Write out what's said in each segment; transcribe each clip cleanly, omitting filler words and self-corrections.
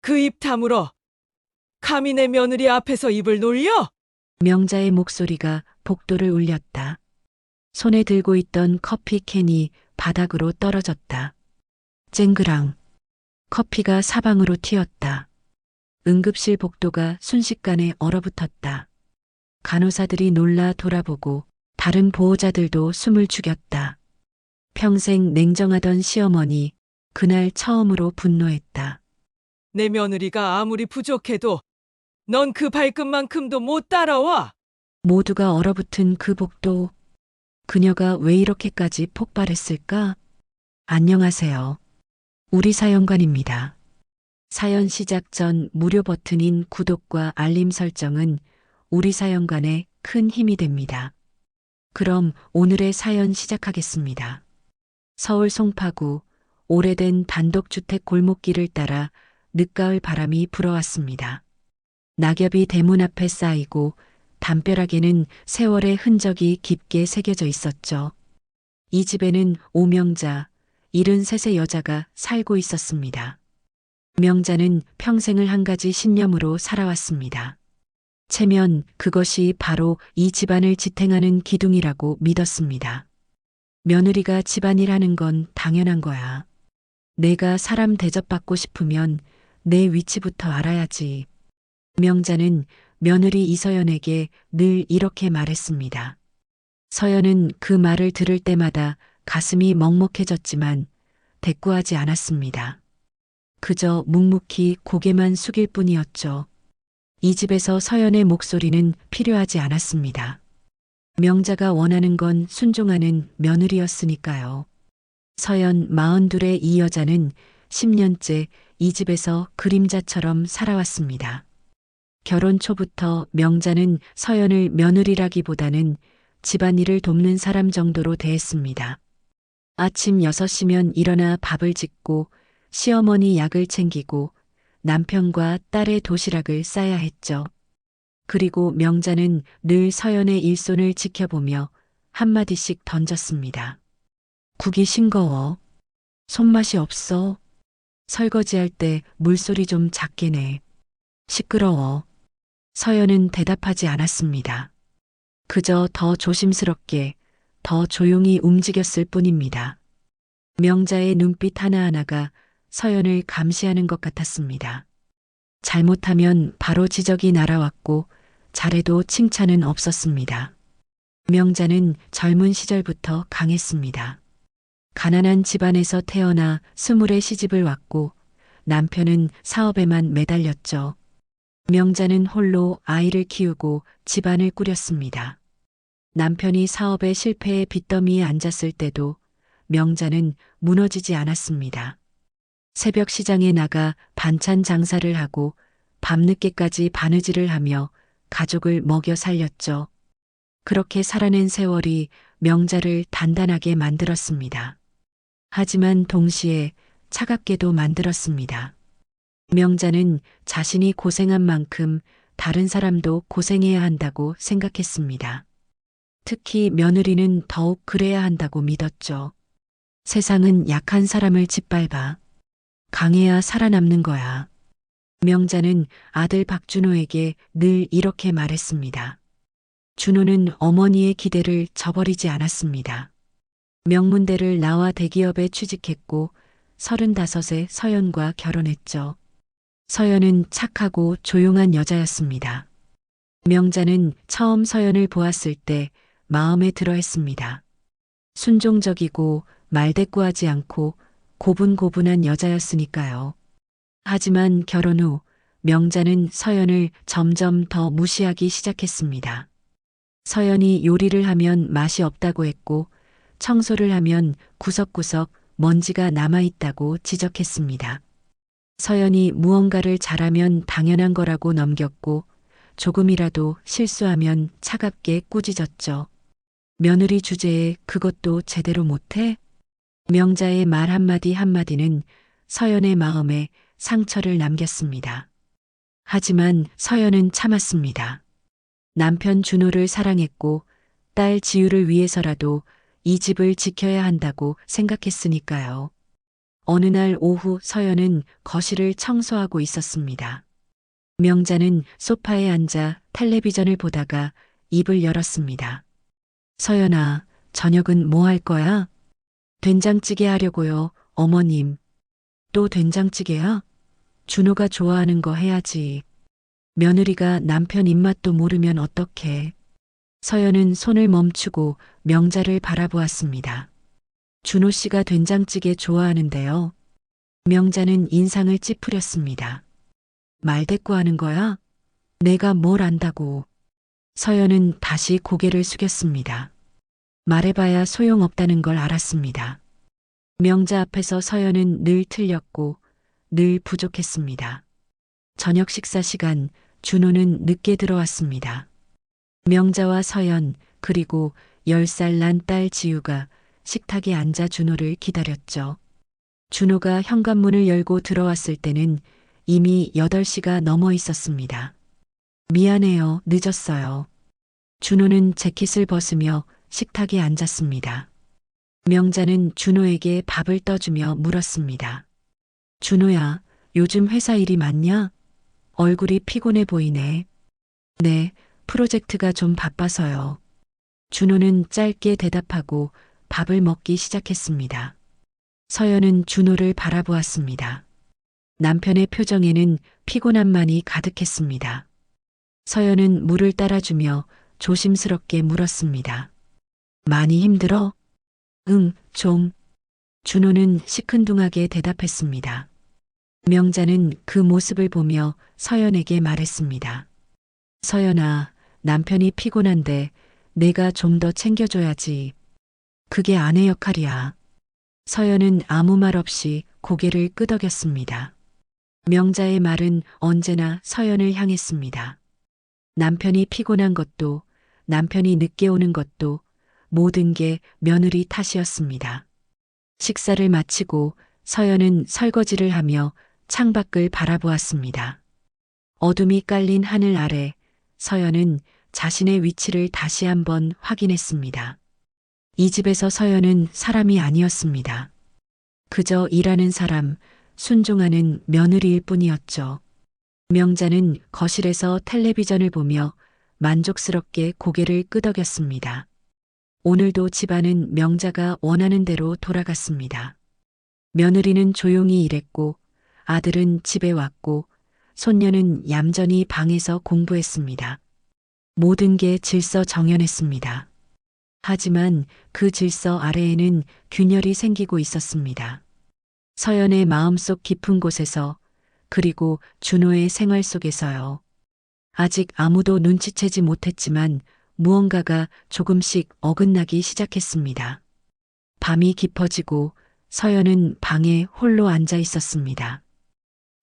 그 입 다물어. 감히 내 며느리 앞에서 입을 놀려? 명자의 목소리가 복도를 울렸다. 손에 들고 있던 커피 캔이 바닥으로 떨어졌다. 쨍그랑. 커피가 사방으로 튀었다. 응급실 복도가 순식간에 얼어붙었다. 간호사들이 놀라 돌아보고 다른 보호자들도 숨을 죽였다. 평생 냉정하던 시어머니, 그날 처음으로 분노했다. 내 며느리가 아무리 부족해도 넌 그 발끝만큼도 못 따라와. 모두가 얼어붙은 그 복도. 그녀가 왜 이렇게까지 폭발했을까? 안녕하세요. 우리 사연관입니다. 사연 시작 전 무료 버튼인 구독과 알림 설정은 우리 사연관에 큰 힘이 됩니다. 그럼 오늘의 사연 시작하겠습니다. 서울 송파구 오래된 단독주택 골목길을 따라 늦가을 바람이 불어왔습니다. 낙엽이 대문 앞에 쌓이고 담벼락에는 세월의 흔적이 깊게 새겨져 있었죠. 이 집에는 오명자, 73세 여자가 살고 있었습니다. 명자는 평생을 한 가지 신념으로 살아왔습니다. 체면, 그것이 바로 이 집안을 지탱하는 기둥이라고 믿었습니다. 며느리가 집안일 하는 건 당연한 거야. 내가 사람 대접받고 싶으면 내 위치부터 알아야지. 명자는 며느리 이서연에게 늘 이렇게 말했습니다. 서연은 그 말을 들을 때마다 가슴이 먹먹해졌지만 대꾸하지 않았습니다. 그저 묵묵히 고개만 숙일 뿐이었죠. 이 집에서 서연의 목소리는 필요하지 않았습니다. 명자가 원하는 건 순종하는 며느리였으니까요. 서연 42의 이 여자는 10년째 이 집에서 그림자처럼 살아왔습니다. 결혼 초부터 명자는 서연을 며느리라기보다는 집안일을 돕는 사람 정도로 대했습니다. 아침 6시면 일어나 밥을 짓고 시어머니 약을 챙기고 남편과 딸의 도시락을 싸야 했죠. 그리고 명자는 늘 서연의 일손을 지켜보며 한마디씩 던졌습니다. 국이 싱거워. 손맛이 없어. 설거지할 때 물소리 좀 작게 내. 시끄러워. 서연은 대답하지 않았습니다. 그저 더 조심스럽게, 더 조용히 움직였을 뿐입니다. 명자의 눈빛 하나하나가 서연을 감시하는 것 같았습니다. 잘못하면 바로 지적이 날아왔고 잘해도 칭찬은 없었습니다. 명자는 젊은 시절부터 강했습니다. 가난한 집안에서 태어나 20에 시집을 왔고 남편은 사업에만 매달렸죠. 명자는 홀로 아이를 키우고 집안을 꾸렸습니다. 남편이 사업의 실패에 빚더미에 앉았을 때도 명자는 무너지지 않았습니다. 새벽 시장에 나가 반찬 장사를 하고 밤늦게까지 바느질을 하며 가족을 먹여 살렸죠. 그렇게 살아낸 세월이 명자를 단단하게 만들었습니다. 하지만 동시에 차갑게도 만들었습니다. 명자는 자신이 고생한 만큼 다른 사람도 고생해야 한다고 생각했습니다. 특히 며느리는 더욱 그래야 한다고 믿었죠. 세상은 약한 사람을 짓밟아. 강해야 살아남는 거야. 명자는 아들 박준호에게 늘 이렇게 말했습니다. 준호는 어머니의 기대를 저버리지 않았습니다. 명문대를 나와 대기업에 취직했고 35에 서연과 결혼했죠. 서연은 착하고 조용한 여자였습니다. 명자는 처음 서연을 보았을 때 마음에 들어 했습니다. 순종적이고 말대꾸하지 않고 고분고분한 여자였으니까요. 하지만 결혼 후 명자는 서연을 점점 더 무시하기 시작했습니다. 서연이 요리를 하면 맛이 없다고 했고 청소를 하면 구석구석 먼지가 남아있다고 지적했습니다. 서연이 무언가를 잘하면 당연한 거라고 넘겼고 조금이라도 실수하면 차갑게 꾸짖었죠. 며느리 주제에 그것도 제대로 못해? 명자의 말 한마디 한마디는 서연의 마음에 상처를 남겼습니다. 하지만 서연은 참았습니다. 남편 준호를 사랑했고 딸 지우를 위해서라도 이 집을 지켜야 한다고 생각했으니까요. 어느 날 오후 서연은 거실을 청소하고 있었습니다. 명자는 소파에 앉아 텔레비전을 보다가 입을 열었습니다. 서연아, 저녁은 뭐 할 거야? 된장찌개 하려고요, 어머님. 또 된장찌개야? 준호가 좋아하는 거 해야지. 며느리가 남편 입맛도 모르면 어떡해. 서연은 손을 멈추고 명자를 바라보았습니다. 준호 씨가 된장찌개 좋아하는데요. 명자는 인상을 찌푸렸습니다. 말대꾸하는 거야? 내가 뭘 안다고. 서연은 다시 고개를 숙였습니다. 말해봐야 소용없다는 걸 알았습니다. 명자 앞에서 서연은 늘 틀렸고 늘 부족했습니다. 저녁 식사 시간 준호는 늦게 들어왔습니다. 명자와 서연 그리고 10살 난 딸 지우가 식탁에 앉아 준호를 기다렸죠. 준호가 현관문을 열고 들어왔을 때는 이미 8시가 넘어 있었습니다. 미안해요, 늦었어요. 준호는 재킷을 벗으며 식탁에 앉았습니다. 명자는 준호에게 밥을 떠주며 물었습니다. 준호야, 요즘 회사 일이 많냐? 얼굴이 피곤해 보이네. 네, 프로젝트가 좀 바빠서요. 준호는 짧게 대답하고 밥을 먹기 시작했습니다. 서연은 준호를 바라보았습니다. 남편의 표정에는 피곤함만이 가득했습니다. 서연은 물을 따라주며 조심스럽게 물었습니다. 많이 힘들어? 응, 좀. 준호는 시큰둥하게 대답했습니다. 명자는 그 모습을 보며 서연에게 말했습니다. 서연아, 남편이 피곤한데 내가 좀 더 챙겨줘야지. 그게 아내 역할이야. 서연은 아무 말 없이 고개를 끄덕였습니다. 명자의 말은 언제나 서연을 향했습니다. 남편이 피곤한 것도, 남편이 늦게 오는 것도 모든 게 며느리 탓이었습니다. 식사를 마치고 서연은 설거지를 하며 창밖을 바라보았습니다. 어둠이 깔린 하늘 아래 서연은 자신의 위치를 다시 한번 확인했습니다. 이 집에서 서연은 사람이 아니었습니다. 그저 일하는 사람, 순종하는 며느리일 뿐이었죠. 명자는 거실에서 텔레비전을 보며 만족스럽게 고개를 끄덕였습니다. 오늘도 집안은 명자가 원하는 대로 돌아갔습니다. 며느리는 조용히 일했고 아들은 집에 왔고 손녀는 얌전히 방에서 공부했습니다. 모든 게 질서정연했습니다. 하지만 그 질서 아래에는 균열이 생기고 있었습니다. 서연의 마음속 깊은 곳에서 그리고 준호의 생활 속에서요. 아직 아무도 눈치채지 못했지만 무언가가 조금씩 어긋나기 시작했습니다. 밤이 깊어지고 서연은 방에 홀로 앉아 있었습니다.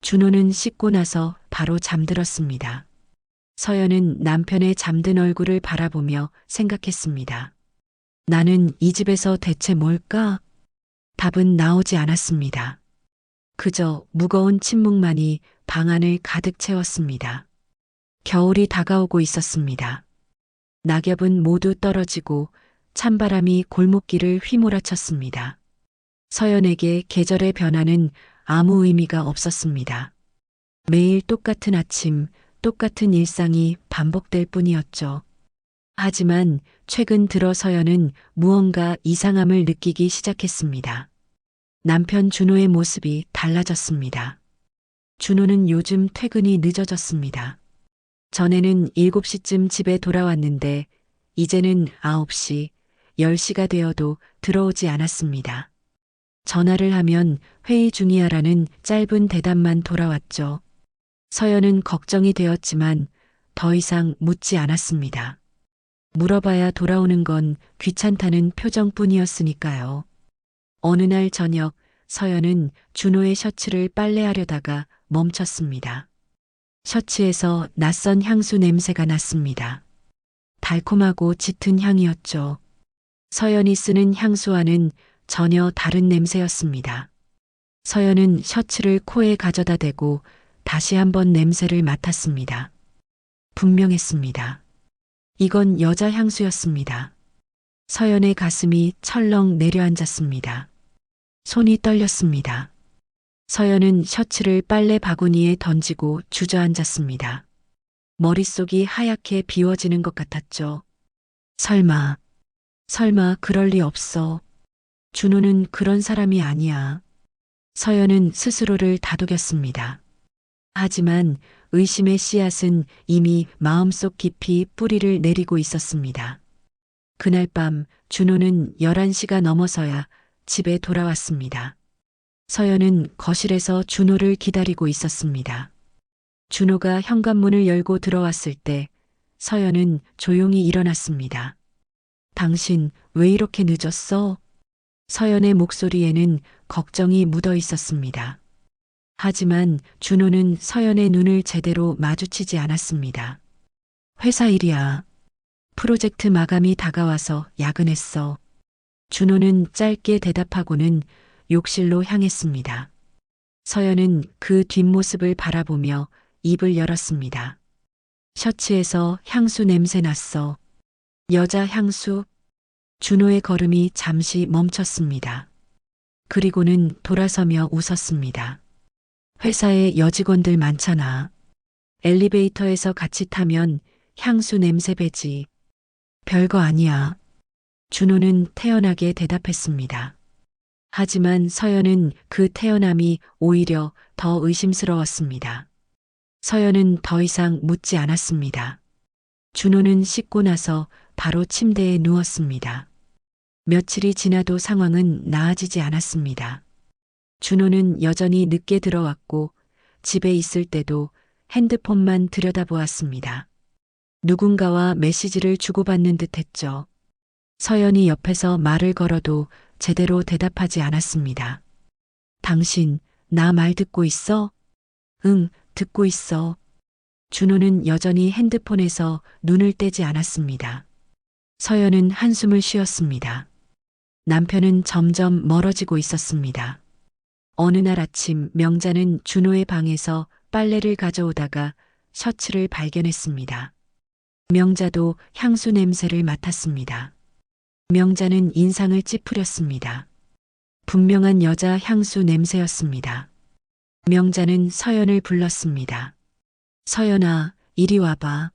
준호는 씻고 나서 바로 잠들었습니다. 서연은 남편의 잠든 얼굴을 바라보며 생각했습니다. 나는 이 집에서 대체 뭘까? 답은 나오지 않았습니다. 그저 무거운 침묵만이 방 안을 가득 채웠습니다. 겨울이 다가오고 있었습니다. 낙엽은 모두 떨어지고 찬바람이 골목길을 휘몰아쳤습니다. 서연에게 계절의 변화는 아무 의미가 없었습니다. 매일 똑같은 아침, 똑같은 일상이 반복될 뿐이었죠. 하지만 최근 들어 서연은 무언가 이상함을 느끼기 시작했습니다. 남편 준호의 모습이 달라졌습니다. 준호는 요즘 퇴근이 늦어졌습니다. 전에는 7시쯤 집에 돌아왔는데 이제는 9시, 10시가 되어도 들어오지 않았습니다. 전화를 하면 회의 중이야라는 짧은 대답만 돌아왔죠. 서연은 걱정이 되었지만 더 이상 묻지 않았습니다. 물어봐야 돌아오는 건 귀찮다는 표정뿐이었으니까요. 어느 날 저녁 서연은 준호의 셔츠를 빨래하려다가 멈췄습니다. 셔츠에서 낯선 향수 냄새가 났습니다. 달콤하고 짙은 향이었죠. 서연이 쓰는 향수와는 전혀 다른 냄새였습니다. 서연은 셔츠를 코에 가져다 대고 다시 한번 냄새를 맡았습니다. 분명했습니다. 이건 여자 향수였습니다. 서연의 가슴이 철렁 내려앉았습니다. 손이 떨렸습니다. 서연은 셔츠를 빨래 바구니에 던지고 주저앉았습니다. 머릿속이 하얗게 비워지는 것 같았죠. 설마 그럴 리 없어. 준호는 그런 사람이 아니야. 서연은 스스로를 다독였습니다. 하지만 의심의 씨앗은 이미 마음속 깊이 뿌리를 내리고 있었습니다. 그날 밤 준호는 11시가 넘어서야 집에 돌아왔습니다. 서연은 거실에서 준호를 기다리고 있었습니다. 준호가 현관문을 열고 들어왔을 때 서연은 조용히 일어났습니다. 당신 왜 이렇게 늦었어? 서연의 목소리에는 걱정이 묻어 있었습니다. 하지만 준호는 서연의 눈을 제대로 마주치지 않았습니다. 회사 일이야. 프로젝트 마감이 다가와서 야근했어. 준호는 짧게 대답하고는 욕실로 향했습니다. 서연은 그 뒷모습을 바라보며 입을 열었습니다. 셔츠에서 향수 냄새 났어. 여자 향수. 준호의 걸음이 잠시 멈췄습니다. 그리고는 돌아서며 웃었습니다. 회사에 여직원들 많잖아. 엘리베이터에서 같이 타면 향수 냄새 배지. 별거 아니야. 준호는 태연하게 대답했습니다. 하지만 서연은 그 태연함이 오히려 더 의심스러웠습니다. 서연은 더 이상 묻지 않았습니다. 준호는 씻고 나서 바로 침대에 누웠습니다. 며칠이 지나도 상황은 나아지지 않았습니다. 준호는 여전히 늦게 들어왔고 집에 있을 때도 핸드폰만 들여다보았습니다. 누군가와 메시지를 주고받는 듯 했죠. 서연이 옆에서 말을 걸어도 제대로 대답하지 않았습니다. 당신, 나 말 듣고 있어? 응, 듣고 있어. 준호는 여전히 핸드폰에서 눈을 떼지 않았습니다. 서연은 한숨을 쉬었습니다. 남편은 점점 멀어지고 있었습니다. 어느 날 아침 명자는 준호의 방에서 빨래를 가져오다가 셔츠를 발견했습니다. 명자도 향수 냄새를 맡았습니다. 명자는 인상을 찌푸렸습니다. 분명한 여자 향수 냄새였습니다. 명자는 서연을 불렀습니다. 서연아, 이리 와봐.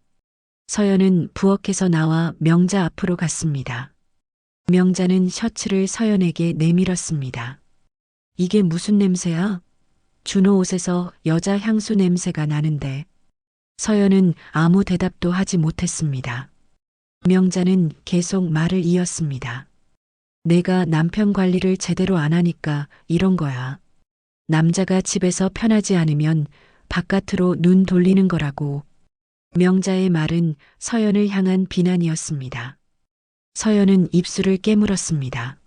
서연은 부엌에서 나와 명자 앞으로 갔습니다. 명자는 셔츠를 서연에게 내밀었습니다. 이게 무슨 냄새야? 준호 옷에서 여자 향수 냄새가 나는데. 서연은 아무 대답도 하지 못했습니다. 명자는 계속 말을 이었습니다. 내가 남편 관리를 제대로 안 하니까 이런 거야. 남자가 집에서 편하지 않으면 바깥으로 눈 돌리는 거라고. 명자의 말은 서연을 향한 비난이었습니다. 서연은 입술을 깨물었습니다.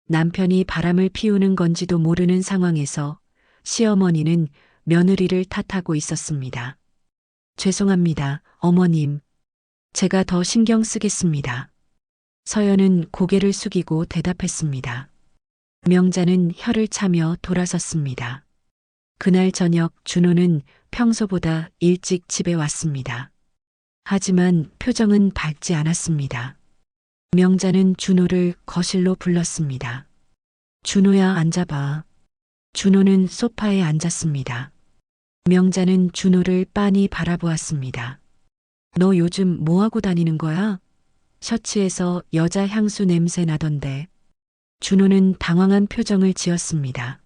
남편이 바람을 피우는 건지도 모르는 상황에서 시어머니는 며느리를 탓하고 있었습니다. 죄송합니다, 어머님. 제가 더 신경 쓰겠습니다. 서연은 고개를 숙이고 대답했습니다. 명자는 혀를 차며 돌아섰습니다. 그날 저녁 준호는 평소보다 일찍 집에 왔습니다. 하지만 표정은 밝지 않았습니다. 명자는 준호를 거실로 불렀습니다. 준호야, 앉아봐. 준호는 소파에 앉았습니다. 명자는 준호를 빤히 바라보았습니다. 너 요즘 뭐하고 다니는 거야? 셔츠에서 여자 향수 냄새 나던데. 준호는 당황한 표정을 지었습니다.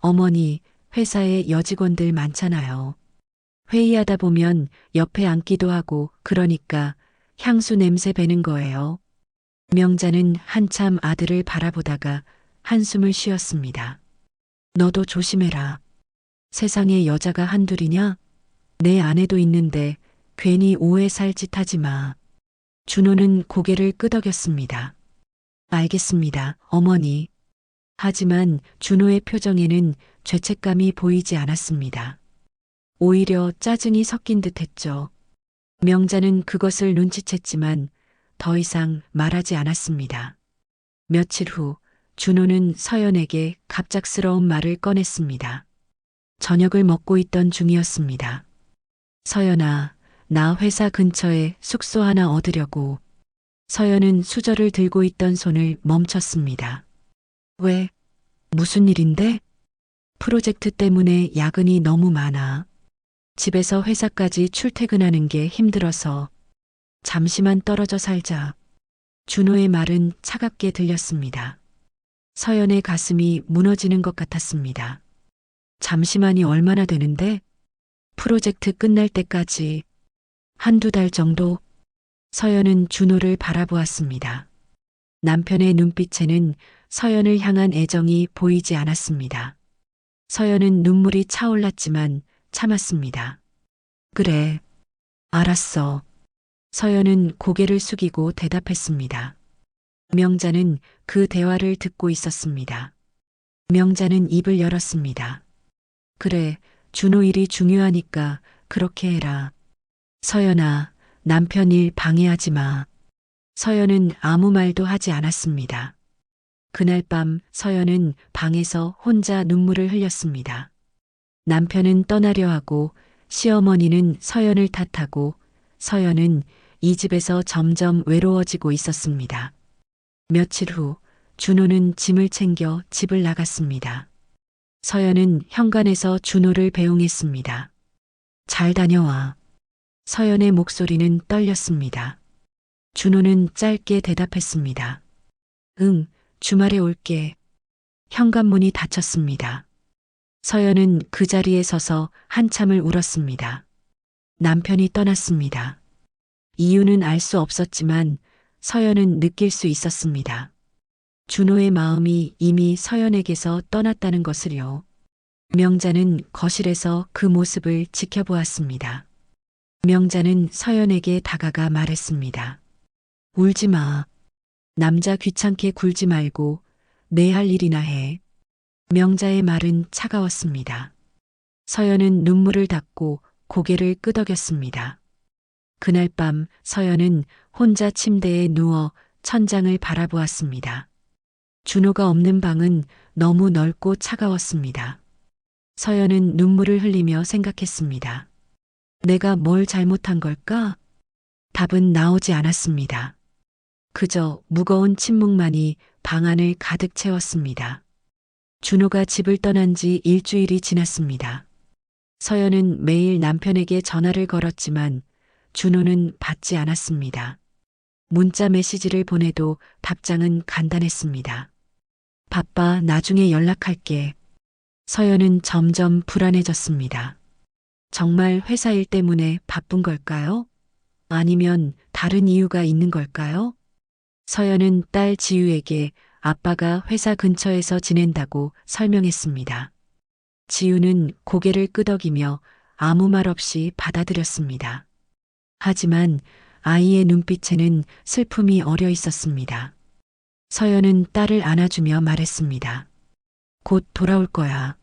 어머니, 회사에 여직원들 많잖아요. 회의하다 보면 옆에 앉기도 하고 그러니까 향수 냄새 배는 거예요. 명자는 한참 아들을 바라보다가 한숨을 쉬었습니다. 너도 조심해라. 세상에 여자가 한둘이냐? 내 아내도 있는데 괜히 오해 살 짓 하지 마. 준호는 고개를 끄덕였습니다. 알겠습니다, 어머니. 하지만 준호의 표정에는 죄책감이 보이지 않았습니다. 오히려 짜증이 섞인 듯 했죠. 명자는 그것을 눈치챘지만 더 이상 말하지 않았습니다. 며칠 후 준호는 서연에게 갑작스러운 말을 꺼냈습니다. 저녁을 먹고 있던 중이었습니다. 서연아, 나 회사 근처에 숙소 하나 얻으려고. 서연은 수저를 들고 있던 손을 멈췄습니다. 왜? 무슨 일인데? 프로젝트 때문에 야근이 너무 많아. 집에서 회사까지 출퇴근하는 게 힘들어서 잠시만 떨어져 살자. 준호의 말은 차갑게 들렸습니다. 서연의 가슴이 무너지는 것 같았습니다. 잠시만이 얼마나 되는데? 프로젝트 끝날 때까지 한두 달 정도? 서연은 준호를 바라보았습니다. 남편의 눈빛에는 서연을 향한 애정이 보이지 않았습니다. 서연은 눈물이 차올랐지만 참았습니다. 그래, 알았어. 서연은 고개를 숙이고 대답했습니다. 명자는 그 대화를 듣고 있었습니다. 명자는 입을 열었습니다. 그래, 준호 일이 중요하니까 그렇게 해라. 서연아, 남편 일 방해하지 마. 서연은 아무 말도 하지 않았습니다. 그날 밤 서연은 방에서 혼자 눈물을 흘렸습니다. 남편은 떠나려 하고 시어머니는 서연을 탓하고 서연은 이 집에서 점점 외로워지고 있었습니다. 며칠 후 준호는 짐을 챙겨 집을 나갔습니다. 서연은 현관에서 준호를 배웅했습니다. 잘 다녀와. 서연의 목소리는 떨렸습니다. 준호는 짧게 대답했습니다. 응, 주말에 올게. 현관문이 닫혔습니다. 서연은 그 자리에 서서 한참을 울었습니다. 남편이 떠났습니다. 이유는 알 수 없었지만 서연은 느낄 수 있었습니다. 준호의 마음이 이미 서연에게서 떠났다는 것을요. 명자는 거실에서 그 모습을 지켜보았습니다. 명자는 서연에게 다가가 말했습니다. 울지 마. 남자 귀찮게 굴지 말고 내 할 일이나 해. 명자의 말은 차가웠습니다. 서연은 눈물을 닦고 고개를 끄덕였습니다. 그날 밤 서연은 혼자 침대에 누워 천장을 바라보았습니다. 준호가 없는 방은 너무 넓고 차가웠습니다. 서연은 눈물을 흘리며 생각했습니다. 내가 뭘 잘못한 걸까? 답은 나오지 않았습니다. 그저 무거운 침묵만이 방 안을 가득 채웠습니다. 준호가 집을 떠난 지 일주일이 지났습니다. 서연은 매일 남편에게 전화를 걸었지만 준호는 받지 않았습니다. 문자 메시지를 보내도 답장은 간단했습니다. 바빠, 나중에 연락할게. 서연은 점점 불안해졌습니다. 정말 회사 일 때문에 바쁜 걸까요? 아니면 다른 이유가 있는 걸까요? 서연은 딸 지유에게 아빠가 회사 근처에서 지낸다고 설명했습니다. 지유는 고개를 끄덕이며 아무 말 없이 받아들였습니다. 하지만 아이의 눈빛에는 슬픔이 어려 있었습니다. 서연은 딸을 안아주며 말했습니다. 곧 돌아올 거야.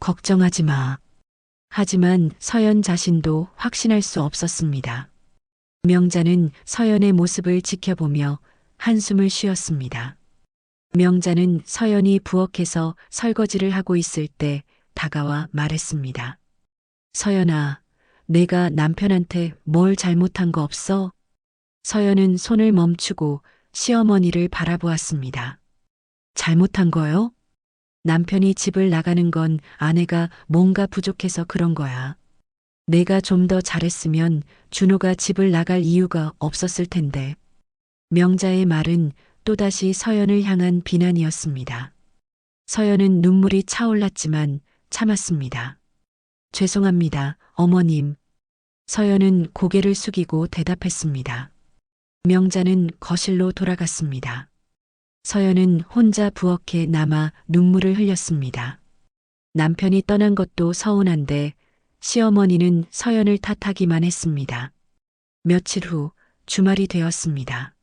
걱정하지 마. 하지만 서연 자신도 확신할 수 없었습니다. 명자는 서연의 모습을 지켜보며 한숨을 쉬었습니다. 명자는 서연이 부엌에서 설거지를 하고 있을 때 다가와 말했습니다. 서연아, 내가 남편한테 뭘 잘못한 거 없어? 서연은 손을 멈추고 시어머니를 바라보았습니다. 잘못한 거요? 남편이 집을 나가는 건 아내가 뭔가 부족해서 그런 거야. 내가 좀 더 잘했으면 준호가 집을 나갈 이유가 없었을 텐데. 명자의 말은 또다시 서연을 향한 비난이었습니다. 서연은 눈물이 차올랐지만 참았습니다. 죄송합니다, 어머님. 서연은 고개를 숙이고 대답했습니다. 명자는 거실로 돌아갔습니다. 서연은 혼자 부엌에 남아 눈물을 흘렸습니다. 남편이 떠난 것도 서운한데 시어머니는 서연을 탓하기만 했습니다. 며칠 후 주말이 되었습니다.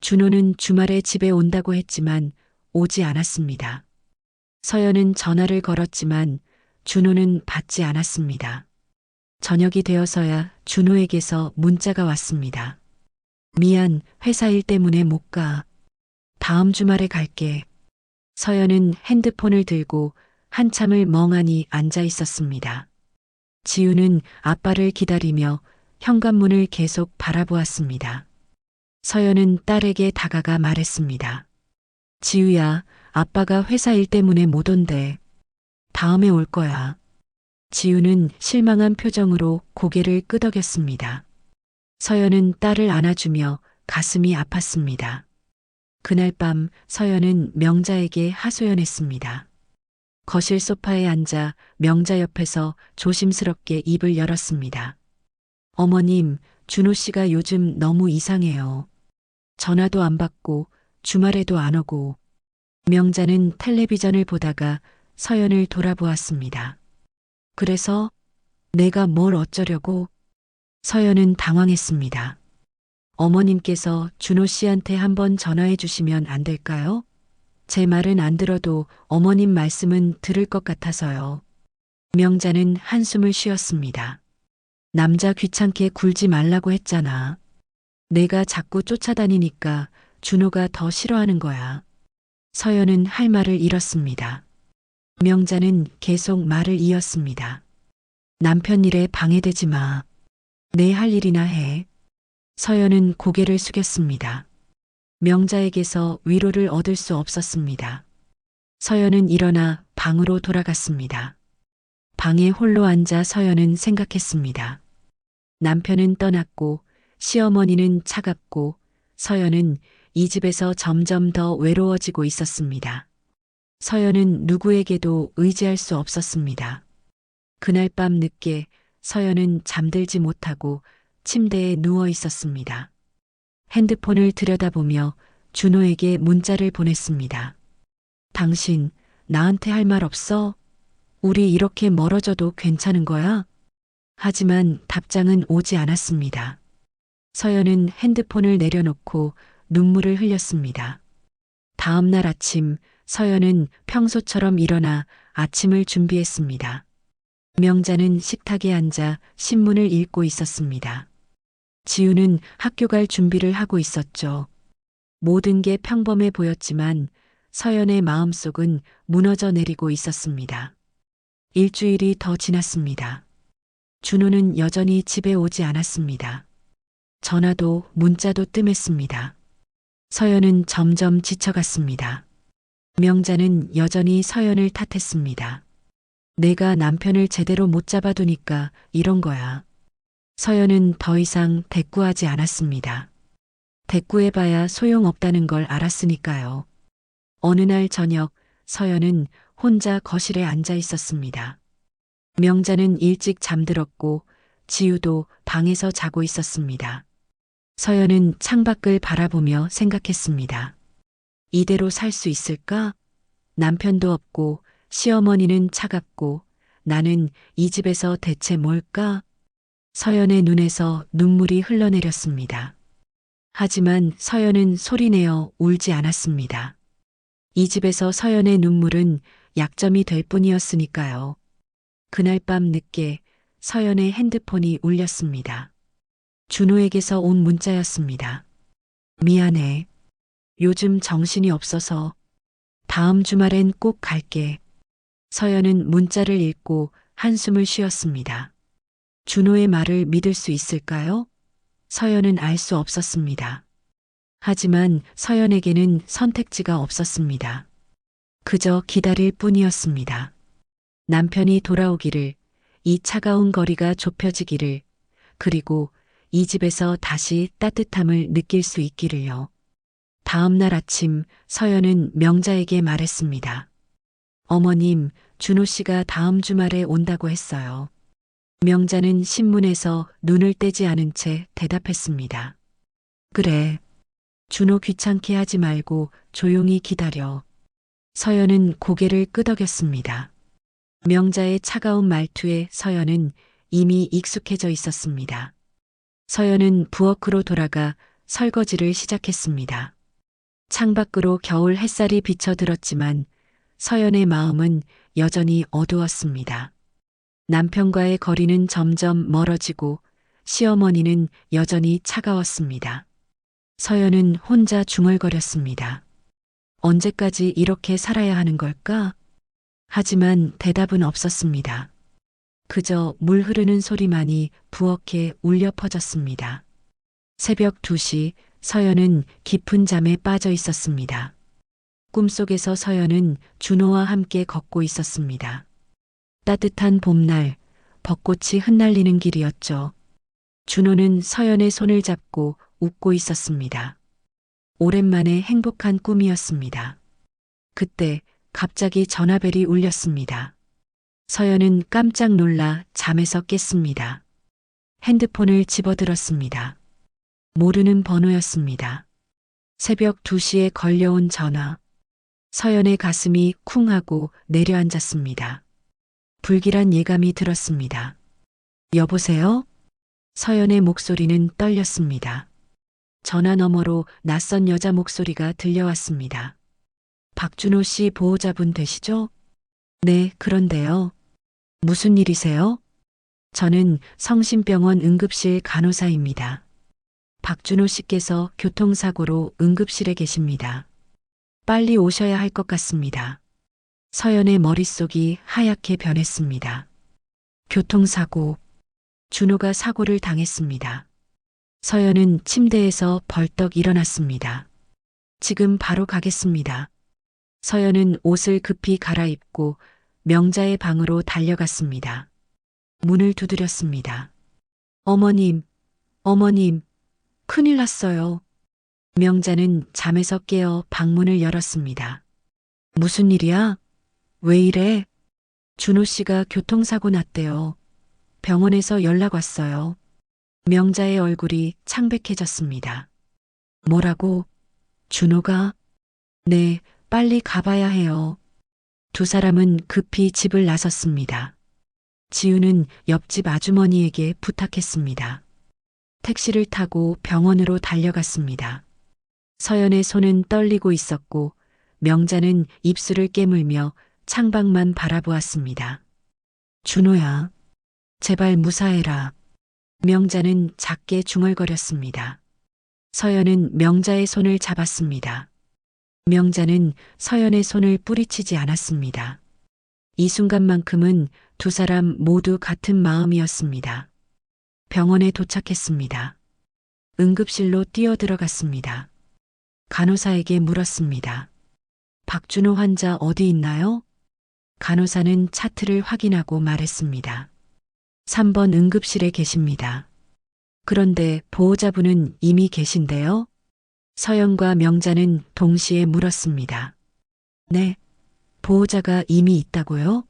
준호는 주말에 집에 온다고 했지만 오지 않았습니다. 서연은 전화를 걸었지만 준호는 받지 않았습니다. 저녁이 되어서야 준호에게서 문자가 왔습니다. 미안, 회사 일 때문에 못 가. 다음 주말에 갈게. 서연은 핸드폰을 들고 한참을 멍하니 앉아 있었습니다. 지우는 아빠를 기다리며 현관문을 계속 바라보았습니다. 서연은 딸에게 다가가 말했습니다. 지우야, 아빠가 회사 일 때문에 못 온대. 다음에 올 거야. 지우는 실망한 표정으로 고개를 끄덕였습니다. 서연은 딸을 안아주며 가슴이 아팠습니다. 그날 밤 서연은 명자에게 하소연했습니다. 거실 소파에 앉아 명자 옆에서 조심스럽게 입을 열었습니다. 어머님, 준호 씨가 요즘 너무 이상해요. 전화도 안 받고 주말에도 안 오고. 명자는 텔레비전을 보다가 서연을 돌아보았습니다. 그래서 내가 뭘 어쩌려고? 서연은 당황했습니다. 어머님께서 준호 씨한테 한번 전화해 주시면 안 될까요? 제 말은 안 들어도 어머님 말씀은 들을 것 같아서요. 명자는 한숨을 쉬었습니다. 남자 귀찮게 굴지 말라고 했잖아. 내가 자꾸 쫓아다니니까 준호가 더 싫어하는 거야. 서연은 할 말을 잃었습니다. 명자는 계속 말을 이었습니다. 남편 일에 방해되지 마. 내 할 일이나 해. 서연은 고개를 숙였습니다. 명자에게서 위로를 얻을 수 없었습니다. 서연은 일어나 방으로 돌아갔습니다. 방에 홀로 앉아 서연은 생각했습니다. 남편은 떠났고 시어머니는 차갑고 서연은 이 집에서 점점 더 외로워지고 있었습니다. 서연은 누구에게도 의지할 수 없었습니다. 그날 밤 늦게 서연은 잠들지 못하고 침대에 누워 있었습니다. 핸드폰을 들여다보며 준호에게 문자를 보냈습니다. 당신, 나한테 할 말 없어? 우리 이렇게 멀어져도 괜찮은 거야? 하지만 답장은 오지 않았습니다. 서연은 핸드폰을 내려놓고 눈물을 흘렸습니다. 다음 날 아침, 서연은 평소처럼 일어나 아침을 준비했습니다. 명자는 식탁에 앉아 신문을 읽고 있었습니다. 지우는 학교 갈 준비를 하고 있었죠. 모든 게 평범해 보였지만 서연의 마음속은 무너져 내리고 있었습니다. 일주일이 더 지났습니다. 준호는 여전히 집에 오지 않았습니다. 전화도 문자도 뜸했습니다. 서연은 점점 지쳐갔습니다. 명자는 여전히 서연을 탓했습니다. 내가 남편을 제대로 못 잡아두니까 이런 거야. 서연은 더 이상 대꾸하지 않았습니다. 대꾸해봐야 소용없다는 걸 알았으니까요. 어느 날 저녁 서연은 혼자 거실에 앉아 있었습니다. 명자는 일찍 잠들었고 지우도 방에서 자고 있었습니다. 서연은 창밖을 바라보며 생각했습니다. 이대로 살 수 있을까? 남편도 없고 시어머니는 차갑고 나는 이 집에서 대체 뭘까? 서연의 눈에서 눈물이 흘러내렸습니다. 하지만 서연은 소리내어 울지 않았습니다. 이 집에서 서연의 눈물은 약점이 될 뿐이었으니까요. 그날 밤 늦게 서연의 핸드폰이 울렸습니다. 준호에게서 온 문자였습니다. 미안해. 요즘 정신이 없어서 다음 주말엔 꼭 갈게. 서연은 문자를 읽고 한숨을 쉬었습니다. 준호의 말을 믿을 수 있을까요? 서연은 알 수 없었습니다. 하지만 서연에게는 선택지가 없었습니다. 그저 기다릴 뿐이었습니다. 남편이 돌아오기를, 이 차가운 거리가 좁혀지기를, 그리고 이 집에서 다시 따뜻함을 느낄 수 있기를요. 다음 날 아침 서연은 명자에게 말했습니다. 어머님, 준호 씨가 다음 주말에 온다고 했어요. 명자는 신문에서 눈을 떼지 않은 채 대답했습니다. 그래. 준호 귀찮게 하지 말고 조용히 기다려. 서연은 고개를 끄덕였습니다. 명자의 차가운 말투에 서연은 이미 익숙해져 있었습니다. 서연은 부엌으로 돌아가 설거지를 시작했습니다. 창밖으로 겨울 햇살이 비쳐들었지만 서연의 마음은 여전히 어두웠습니다. 남편과의 거리는 점점 멀어지고 시어머니는 여전히 차가웠습니다. 서연은 혼자 중얼거렸습니다. 언제까지 이렇게 살아야 하는 걸까? 하지만 대답은 없었습니다. 그저 물 흐르는 소리만이 부엌에 울려 퍼졌습니다. 새벽 2시 서연은 깊은 잠에 빠져 있었습니다. 꿈속에서 서연은 준호와 함께 걷고 있었습니다. 따뜻한 봄날, 벚꽃이 흩날리는 길이었죠. 준호는 서연의 손을 잡고 웃고 있었습니다. 오랜만에 행복한 꿈이었습니다. 그때 갑자기 전화벨이 울렸습니다. 서연은 깜짝 놀라 잠에서 깼습니다. 핸드폰을 집어들었습니다. 모르는 번호였습니다. 새벽 2시에 걸려온 전화. 서연의 가슴이 쿵 하고 내려앉았습니다. 불길한 예감이 들었습니다. 여보세요? 서연의 목소리는 떨렸습니다. 전화 너머로 낯선 여자 목소리가 들려왔습니다. 박준호 씨 보호자분 되시죠? 네, 그런데요. 무슨 일이세요? 저는 성심병원 응급실 간호사입니다. 박준호 씨께서 교통사고로 응급실에 계십니다. 빨리 오셔야 할 것 같습니다. 서연의 머릿속이 하얗게 변했습니다. 교통사고. 준호가 사고를 당했습니다. 서연은 침대에서 벌떡 일어났습니다. 지금 바로 가겠습니다. 서연은 옷을 급히 갈아입고 명자의 방으로 달려갔습니다. 문을 두드렸습니다. 어머님, 어머님, 큰일 났어요. 명자는 잠에서 깨어 방문을 열었습니다. 무슨 일이야? 왜 이래? 준호 씨가 교통사고 났대요. 병원에서 연락 왔어요. 명자의 얼굴이 창백해졌습니다. 뭐라고? 준호가? 네, 빨리 가봐야 해요. 두 사람은 급히 집을 나섰습니다. 지우는 옆집 아주머니에게 부탁했습니다. 택시를 타고 병원으로 달려갔습니다. 서연의 손은 떨리고 있었고 명자는 입술을 깨물며 창밖만 바라보았습니다. 준호야, 제발 무사해라. 명자는 작게 중얼거렸습니다. 서연은 명자의 손을 잡았습니다. 명자는 서연의 손을 뿌리치지 않았습니다. 이 순간만큼은 두 사람 모두 같은 마음이었습니다. 병원에 도착했습니다. 응급실로 뛰어들어갔습니다. 간호사에게 물었습니다. 박준호 환자 어디 있나요? 간호사는 차트를 확인하고 말했습니다. 3번 응급실에 계십니다. 그런데 보호자분은 이미 계신데요? 서연과 명자는 동시에 물었습니다. 네, 보호자가 이미 있다고요?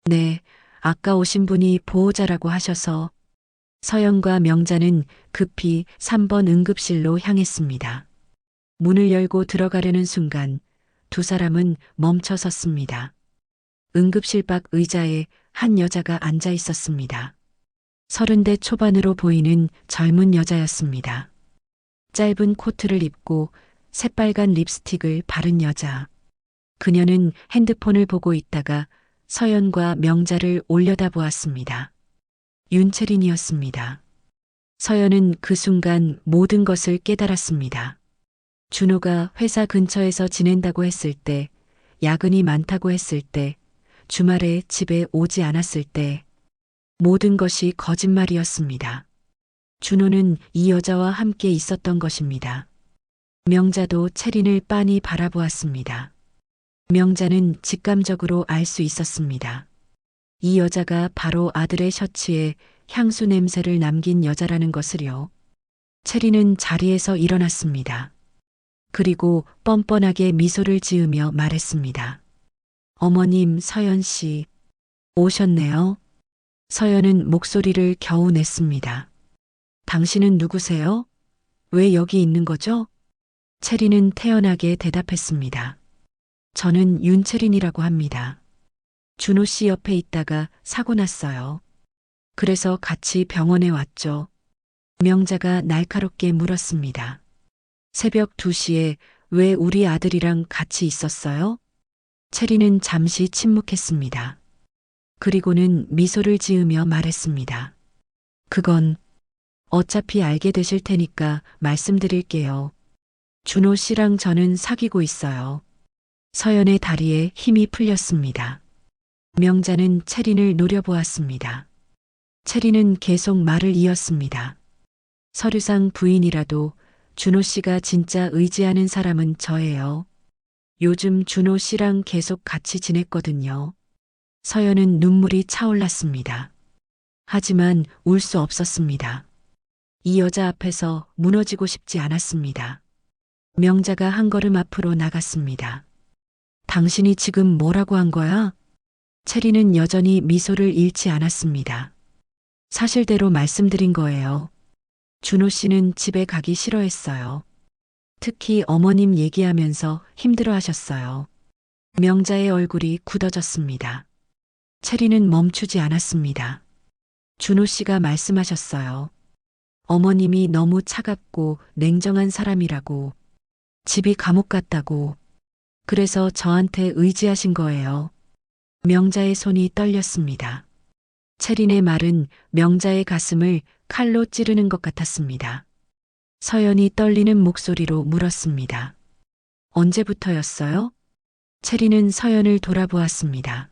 네, 아까 오신 분이 보호자라고 하셔서. 서연과 명자는 급히 3번 응급실로 향했습니다. 문을 열고 들어가려는 순간 두 사람은 멈춰 섰습니다. 응급실 밖 의자에 한 여자가 앉아 있었습니다. 30대 초반으로 보이는 젊은 여자였습니다. 짧은 코트를 입고 새빨간 립스틱을 바른 여자. 그녀는 핸드폰을 보고 있다가 서연과 명자를 올려다보았습니다. 윤채린이었습니다. 서연은 그 순간 모든 것을 깨달았습니다. 준호가 회사 근처에서 지낸다고 했을 때, 야근이 많다고 했을 때, 주말에 집에 오지 않았을 때, 모든 것이 거짓말이었습니다. 준호는 이 여자와 함께 있었던 것입니다. 명자도 채린을 빤히 바라보았습니다. 명자는 직감적으로 알 수 있었습니다. 이 여자가 바로 아들의 셔츠에 향수 냄새를 남긴 여자라는 것을요. 채린은 자리에서 일어났습니다. 그리고 뻔뻔하게 미소를 지으며 말했습니다. 어머님, 서연 씨, 오셨네요. 서연은 목소리를 겨우 냈습니다. 당신은 누구세요? 왜 여기 있는 거죠? 채린은 태연하게 대답했습니다. 저는 윤채린이라고 합니다. 준호 씨 옆에 있다가 사고 났어요. 그래서 같이 병원에 왔죠. 명자가 날카롭게 물었습니다. 새벽 2시에 왜 우리 아들이랑 같이 있었어요? 채린은 잠시 침묵했습니다. 그리고는 미소를 지으며 말했습니다. 그건 어차피 알게 되실 테니까 말씀드릴게요. 준호 씨랑 저는 사귀고 있어요. 서연의 다리에 힘이 풀렸습니다. 명자는 채린을 노려보았습니다. 채린은 계속 말을 이었습니다. 서류상 부인이라도 준호 씨가 진짜 의지하는 사람은 저예요. 요즘 준호 씨랑 계속 같이 지냈거든요. 서연은 눈물이 차올랐습니다. 하지만 울 수 없었습니다. 이 여자 앞에서 무너지고 싶지 않았습니다. 명자가 한 걸음 앞으로 나갔습니다. 당신이 지금 뭐라고 한 거야? 체리는 여전히 미소를 잃지 않았습니다. 사실대로 말씀드린 거예요. 준호 씨는 집에 가기 싫어했어요. 특히 어머님 얘기하면서 힘들어 하셨어요. 명자의 얼굴이 굳어졌습니다. 체리는 멈추지 않았습니다. 준호 씨가 말씀하셨어요. 어머님이 너무 차갑고 냉정한 사람이라고, 집이 감옥 같다고, 그래서 저한테 의지하신 거예요. 명자의 손이 떨렸습니다. 체린의 말은 명자의 가슴을 칼로 찌르는 것 같았습니다. 서연이 떨리는 목소리로 물었습니다. 언제부터였어요? 체리는 서연을 돌아보았습니다.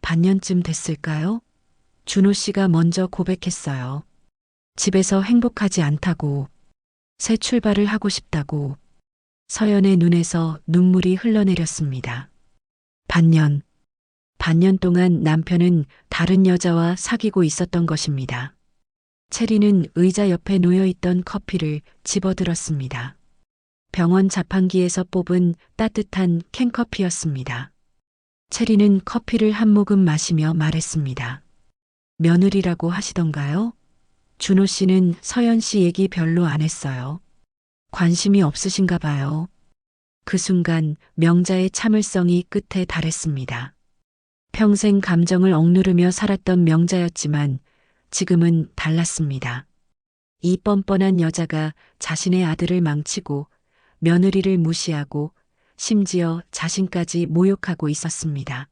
반년쯤 됐을까요? 준호 씨가 먼저 고백했어요. 집에서 행복하지 않다고, 새 출발을 하고 싶다고. 서연의 눈에서 눈물이 흘러내렸습니다. 반년 동안 남편은 다른 여자와 사귀고 있었던 것입니다. 체리는 의자 옆에 놓여있던 커피를 집어들었습니다. 병원 자판기에서 뽑은 따뜻한 캔커피였습니다. 체리는 커피를 한 모금 마시며 말했습니다. 며느리라고 하시던가요? 준호 씨는 서연 씨 얘기 별로 안 했어요. 관심이 없으신가 봐요. 그 순간 명자의 참을성이 끝에 달했습니다. 평생 감정을 억누르며 살았던 명자였지만 지금은 달랐습니다. 이 뻔뻔한 여자가 자신의 아들을 망치고 며느리를 무시하고 심지어 자신까지 모욕하고 있었습니다.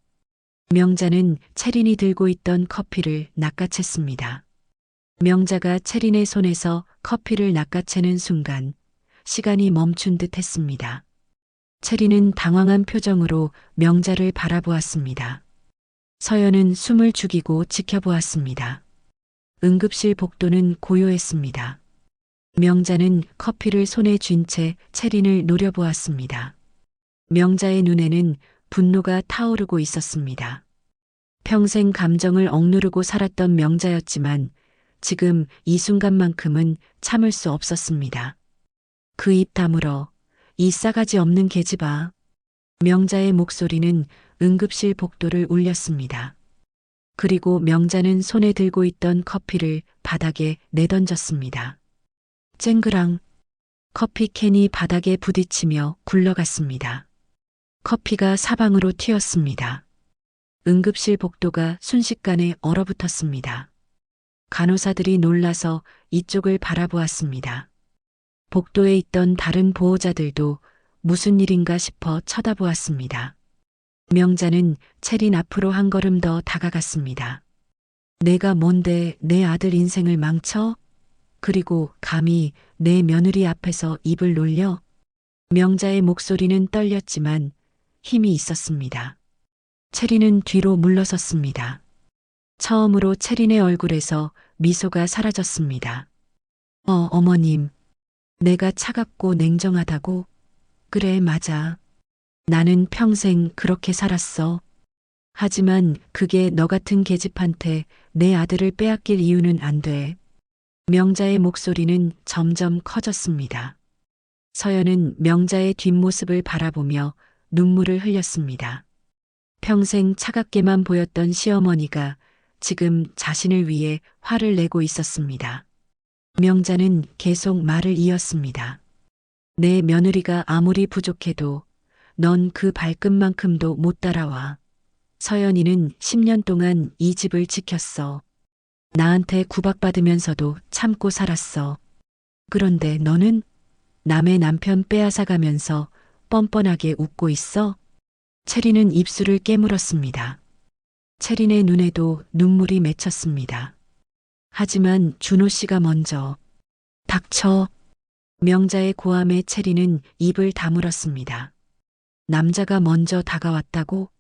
명자는 체린이 들고 있던 커피를 낚아챘습니다. 명자가 체린의 손에서 커피를 낚아채는 순간 시간이 멈춘 듯 했습니다. 체린은 당황한 표정으로 명자를 바라보았습니다. 서연은 숨을 죽이고 지켜보았습니다. 응급실 복도는 고요했습니다. 명자는 커피를 손에 쥔 채 체린을 노려보았습니다. 명자의 눈에는 분노가 타오르고 있었습니다. 평생 감정을 억누르고 살았던 명자였지만 지금 이 순간만큼은 참을 수 없었습니다. 그 입 다물어, 이 싸가지 없는 계집아. 명자의 목소리는 응급실 복도를 울렸습니다. 그리고 명자는 손에 들고 있던 커피를 바닥에 내던졌습니다. 쨍그랑 커피 캔이 바닥에 부딪히며 굴러갔습니다. 커피가 사방으로 튀었습니다. 응급실 복도가 순식간에 얼어붙었습니다. 간호사들이 놀라서 이쪽을 바라보았습니다. 복도에 있던 다른 보호자들도 무슨 일인가 싶어 쳐다보았습니다. 명자는 체린 앞으로 한 걸음 더 다가갔습니다. 내가 뭔데 내 아들 인생을 망쳐? 그리고 감히 내 며느리 앞에서 입을 놀려? 명자의 목소리는 떨렸지만 힘이 있었습니다. 체린은 뒤로 물러섰습니다. 처음으로 체린의 얼굴에서 미소가 사라졌습니다. 어머님. 내가 차갑고 냉정하다고? 그래, 맞아. 나는 평생 그렇게 살았어. 하지만 그게 너 같은 계집한테 내 아들을 빼앗길 이유는 안 돼. 명자의 목소리는 점점 커졌습니다. 서연은 명자의 뒷모습을 바라보며 눈물을 흘렸습니다. 평생 차갑게만 보였던 시어머니가 지금 자신을 위해 화를 내고 있었습니다. 명자는 계속 말을 이었습니다. 내 며느리가 아무리 부족해도 넌 그 발끝만큼도 못 따라와. 서연이는 10년 동안 이 집을 지켰어. 나한테 구박받으면서도 참고 살았어. 그런데 너는 남의 남편 빼앗아가면서 뻔뻔하게 웃고 있어? 체리는 입술을 깨물었습니다. 체린의 눈에도 눈물이 맺혔습니다. 하지만 준호 씨가 먼저 닥쳐. 명자의 고함에 체리는 입을 다물었습니다. 남자가 먼저 다가왔다고?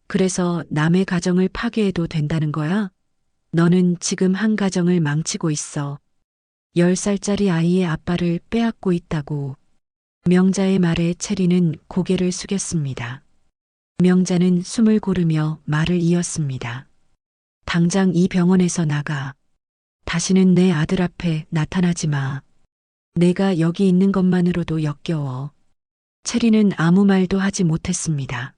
그래서 남의 가정을 파괴해도 된다는 거야? 너는 지금 한 가정을 망치고 있어. 10살짜리 아이의 아빠를 빼앗고 있다고. 명자의 말에 체리는 고개를 숙였습니다. 명자는 숨을 고르며 말을 이었습니다. 당장 이 병원에서 나가. 다시는 내 아들 앞에 나타나지 마. 내가 여기 있는 것만으로도 역겨워. 체리는 아무 말도 하지 못했습니다.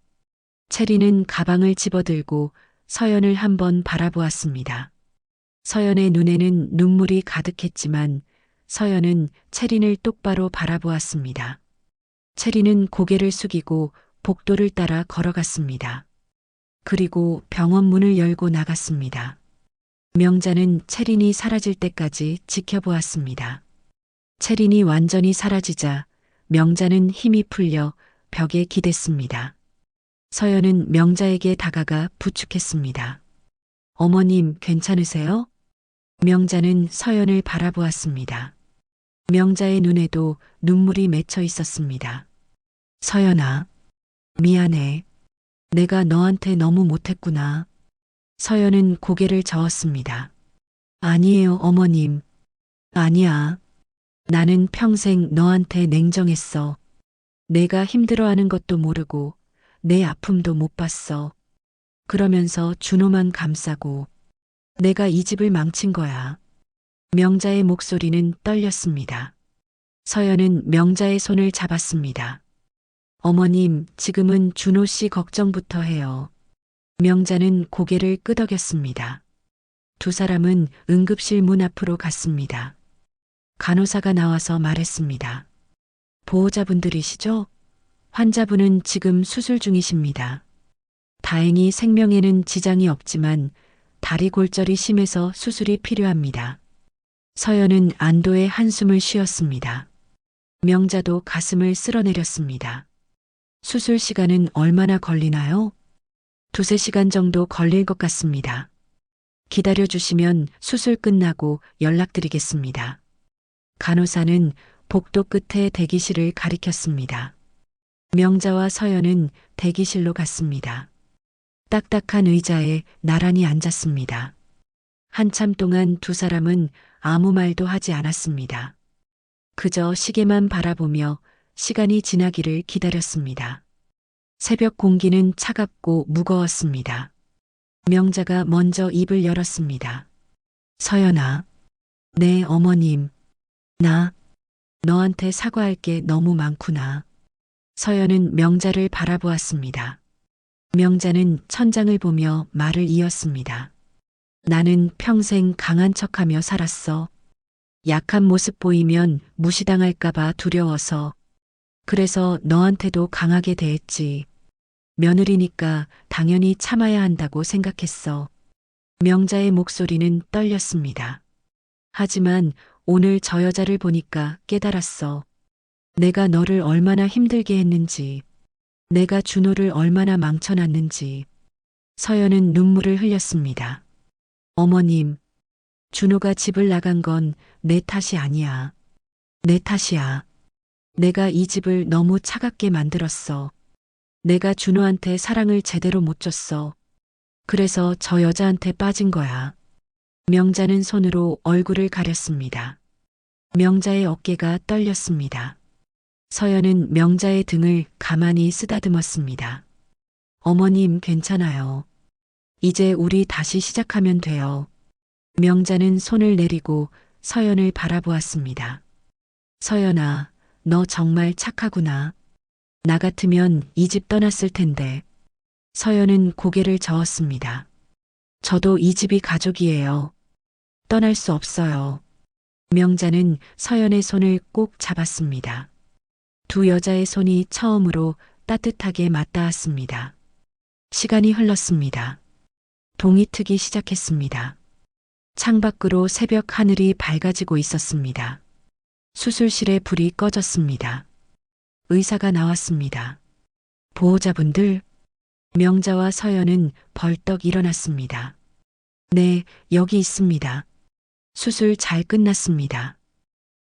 체리는 가방을 집어들고 서연을 한번 바라보았습니다. 서연의 눈에는 눈물이 가득했지만 서연은 체린을 똑바로 바라보았습니다. 체리는 고개를 숙이고 복도를 따라 걸어갔습니다. 그리고 병원 문을 열고 나갔습니다. 명자는 체린이 사라질 때까지 지켜보았습니다. 체린이 완전히 사라지자 명자는 힘이 풀려 벽에 기댔습니다. 서연은 명자에게 다가가 부축했습니다. 어머님, 괜찮으세요? 명자는 서연을 바라보았습니다. 명자의 눈에도 눈물이 맺혀 있었습니다. 서연아, 미안해. 내가 너한테 너무 못했구나. 서연은 고개를 저었습니다. 아니에요, 어머님. 아니야. 나는 평생 너한테 냉정했어. 내가 힘들어하는 것도 모르고 내 아픔도 못 봤어. 그러면서 준호만 감싸고 내가 이 집을 망친 거야. 명자의 목소리는 떨렸습니다. 서연은 명자의 손을 잡았습니다. 어머님, 지금은 준호 씨 걱정부터 해요. 명자는 고개를 끄덕였습니다. 두 사람은 응급실 문 앞으로 갔습니다. 간호사가 나와서 말했습니다. 보호자분들이시죠? 환자분은 지금 수술 중이십니다. 다행히 생명에는 지장이 없지만 다리 골절이 심해서 수술이 필요합니다. 서연은 안도의 한숨을 쉬었습니다. 명자도 가슴을 쓸어내렸습니다. 수술 시간은 얼마나 걸리나요? 2~3시간 정도 걸릴 것 같습니다. 기다려주시면 수술 끝나고 연락드리겠습니다. 간호사는 복도 끝에 대기실을 가리켰습니다. 명자와 서연은 대기실로 갔습니다. 딱딱한 의자에 나란히 앉았습니다. 한참 동안 두 사람은 아무 말도 하지 않았습니다. 그저 시계만 바라보며 시간이 지나기를 기다렸습니다. 새벽 공기는 차갑고 무거웠습니다. 명자가 먼저 입을 열었습니다. 서연아, 네, 어머님. 나 너한테 사과할 게 너무 많구나. 서연은 명자를 바라보았습니다. 명자는 천장을 보며 말을 이었습니다. 나는 평생 강한 척하며 살았어. 약한 모습 보이면 무시당할까봐 두려워서. 그래서 너한테도 강하게 대했지. 며느리니까 당연히 참아야 한다고 생각했어. 명자의 목소리는 떨렸습니다. 하지만 오늘 저 여자를 보니까 깨달았어. 내가 너를 얼마나 힘들게 했는지, 내가 준호를 얼마나 망쳐놨는지. 서연은 눈물을 흘렸습니다. 어머님, 준호가 집을 나간 건 내 탓이 아니야. 내 탓이야. 내가 이 집을 너무 차갑게 만들었어. 내가 준호한테 사랑을 제대로 못 줬어. 그래서 저 여자한테 빠진 거야. 명자는 손으로 얼굴을 가렸습니다. 명자의 어깨가 떨렸습니다. 서연은 명자의 등을 가만히 쓰다듬었습니다. 어머님, 괜찮아요. 이제 우리 다시 시작하면 돼요. 명자는 손을 내리고 서연을 바라보았습니다. 서연아, 너 정말 착하구나. 나 같으면 이 집 떠났을 텐데. 서연은 고개를 저었습니다. 저도 이 집이 가족이에요. 떠날 수 없어요. 명자는 서연의 손을 꼭 잡았습니다. 두 여자의 손이 처음으로 따뜻하게 맞닿았습니다. 시간이 흘렀습니다. 동이 트기 시작했습니다. 창밖으로 새벽 하늘이 밝아지고 있었습니다. 수술실에 불이 꺼졌습니다. 의사가 나왔습니다. 보호자분들, 명자와 서연은 벌떡 일어났습니다. 네, 여기 있습니다. 수술 잘 끝났습니다.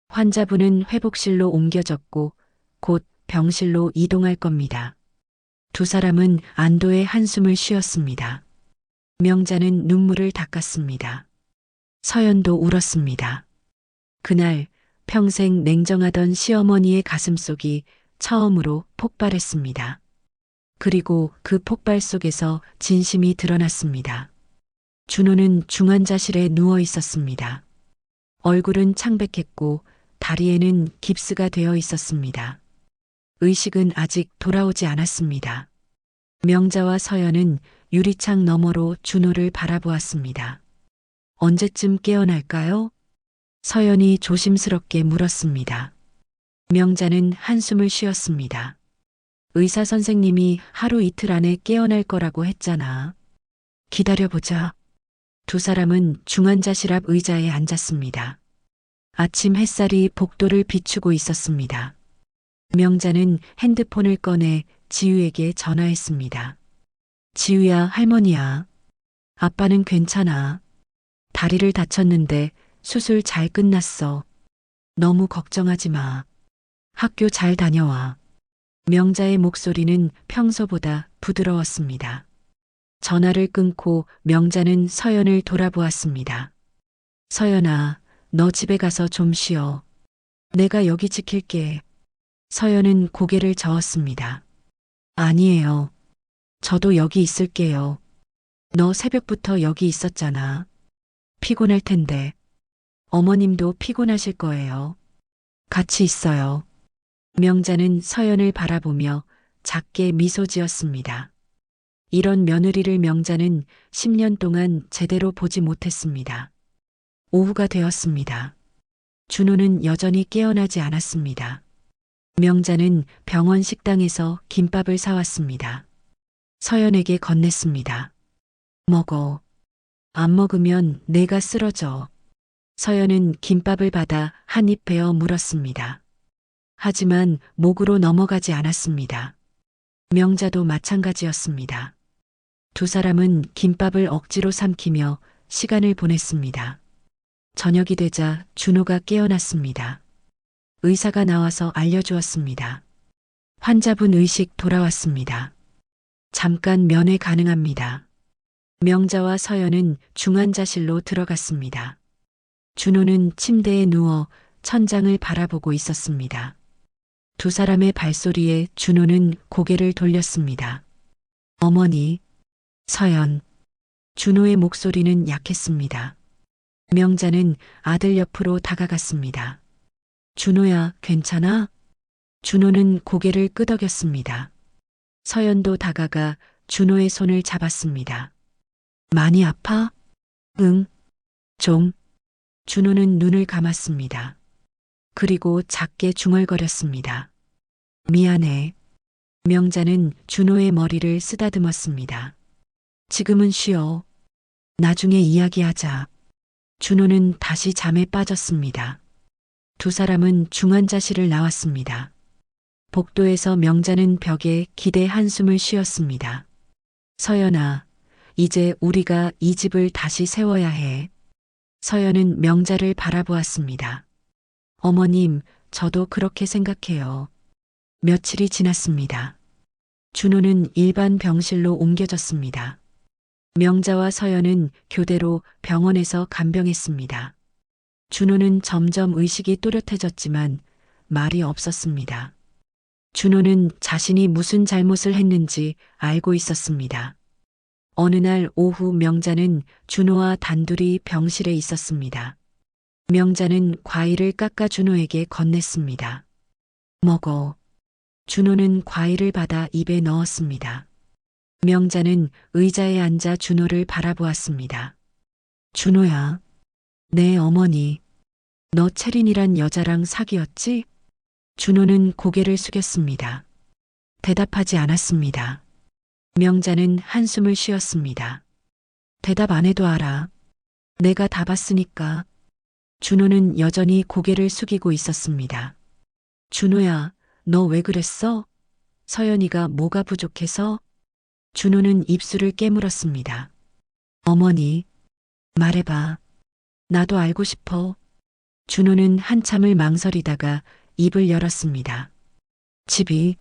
환자분은 회복실로 옮겨졌고 곧 병실로 이동할 겁니다. 두 사람은 안도의 한숨을 쉬었습니다. 명자는 눈물을 닦았습니다. 서연도 울었습니다. 그날 평생 냉정하던 시어머니의 가슴속이 처음으로 폭발했습니다. 그리고 그 폭발 속에서 진심이 드러났습니다. 준호는 중환자실에 누워 있었습니다. 얼굴은 창백했고 다리에는 깁스가 되어 있었습니다. 의식은 아직 돌아오지 않았습니다. 명자와 서연은 유리창 너머로 준호를 바라보았습니다. 언제쯤 깨어날까요? 서연이 조심스럽게 물었습니다. 명자는 한숨을 쉬었습니다. 의사 선생님이 하루 이틀 안에 깨어날 거라고 했잖아. 기다려보자. 두 사람은 중환자실 앞 의자에 앉았습니다. 아침 햇살이 복도를 비추고 있었습니다. 명자는 핸드폰을 꺼내 지우에게 전화했습니다. 지우야, 할머니야. 아빠는 괜찮아. 다리를 다쳤는데 수술 잘 끝났어. 너무 걱정하지 마. 학교 잘 다녀와. 명자의 목소리는 평소보다 부드러웠습니다. 전화를 끊고 명자는 서연을 돌아보았습니다. 서연아, 너 집에 가서 좀 쉬어. 내가 여기 지킬게. 서연은 고개를 저었습니다. 아니에요. 저도 여기 있을게요. 너 새벽부터 여기 있었잖아. 피곤할 텐데. 어머님도 피곤하실 거예요. 같이 있어요. 명자는 서연을 바라보며 작게 미소 지었습니다. 이런 며느리를 명자는 10년 동안 제대로 보지 못했습니다. 오후가 되었습니다. 준호는 여전히 깨어나지 않았습니다. 명자는 병원 식당에서 김밥을 사왔습니다. 서연에게 건넸습니다. 먹어. 안 먹으면 내가 쓰러져. 서연은 김밥을 받아 한 입 베어 물었습니다. 하지만 목으로 넘어가지 않았습니다. 명자도 마찬가지였습니다. 두 사람은 김밥을 억지로 삼키며 시간을 보냈습니다. 저녁이 되자 준호가 깨어났습니다. 의사가 나와서 알려주었습니다. 환자분 의식 돌아왔습니다. 잠깐 면회 가능합니다. 명자와 서연은 중환자실로 들어갔습니다. 준호는 침대에 누워 천장을 바라보고 있었습니다. 두 사람의 발소리에 준호는 고개를 돌렸습니다. 어머니, 서연. 준호의 목소리는 약했습니다. 명자는 아들 옆으로 다가갔습니다. 준호야, 괜찮아? 준호는 고개를 끄덕였습니다. 서연도 다가가 준호의 손을 잡았습니다. 많이 아파? 응, 좀. 준호는 눈을 감았습니다. 그리고 작게 중얼거렸습니다. 미안해. 명자는 준호의 머리를 쓰다듬었습니다. 지금은 쉬어. 나중에 이야기하자. 준호는 다시 잠에 빠졌습니다. 두 사람은 중환자실을 나왔습니다. 복도에서 명자는 벽에 기대 한숨을 쉬었습니다. 서연아, 이제 우리가 이 집을 다시 세워야 해. 서연은 명자를 바라보았습니다. 어머님, 저도 그렇게 생각해요. 며칠이 지났습니다. 준호는 일반 병실로 옮겨졌습니다. 명자와 서연은 교대로 병원에서 간병했습니다. 준호는 점점 의식이 또렷해졌지만 말이 없었습니다. 준호는 자신이 무슨 잘못을 했는지 알고 있었습니다. 어느 날 오후 명자는 준호와 단둘이 병실에 있었습니다. 명자는 과일을 깎아 준호에게 건넸습니다. 먹어. 준호는 과일을 받아 입에 넣었습니다. 명자는 의자에 앉아 준호를 바라보았습니다. 준호야, 내 어머니. 너 채린이란 여자랑 사귀었지? 준호는 고개를 숙였습니다. 대답하지 않았습니다. 명자는 한숨을 쉬었습니다. 대답 안 해도 알아. 내가 다 봤으니까. 준호는 여전히 고개를 숙이고 있었습니다. 준호야, 너 왜 그랬어? 서연이가 뭐가 부족해서? 준호는 입술을 깨물었습니다. 어머니, 말해봐. 나도 알고 싶어. 준호는 한참을 망설이다가 입을 열었습니다. 집이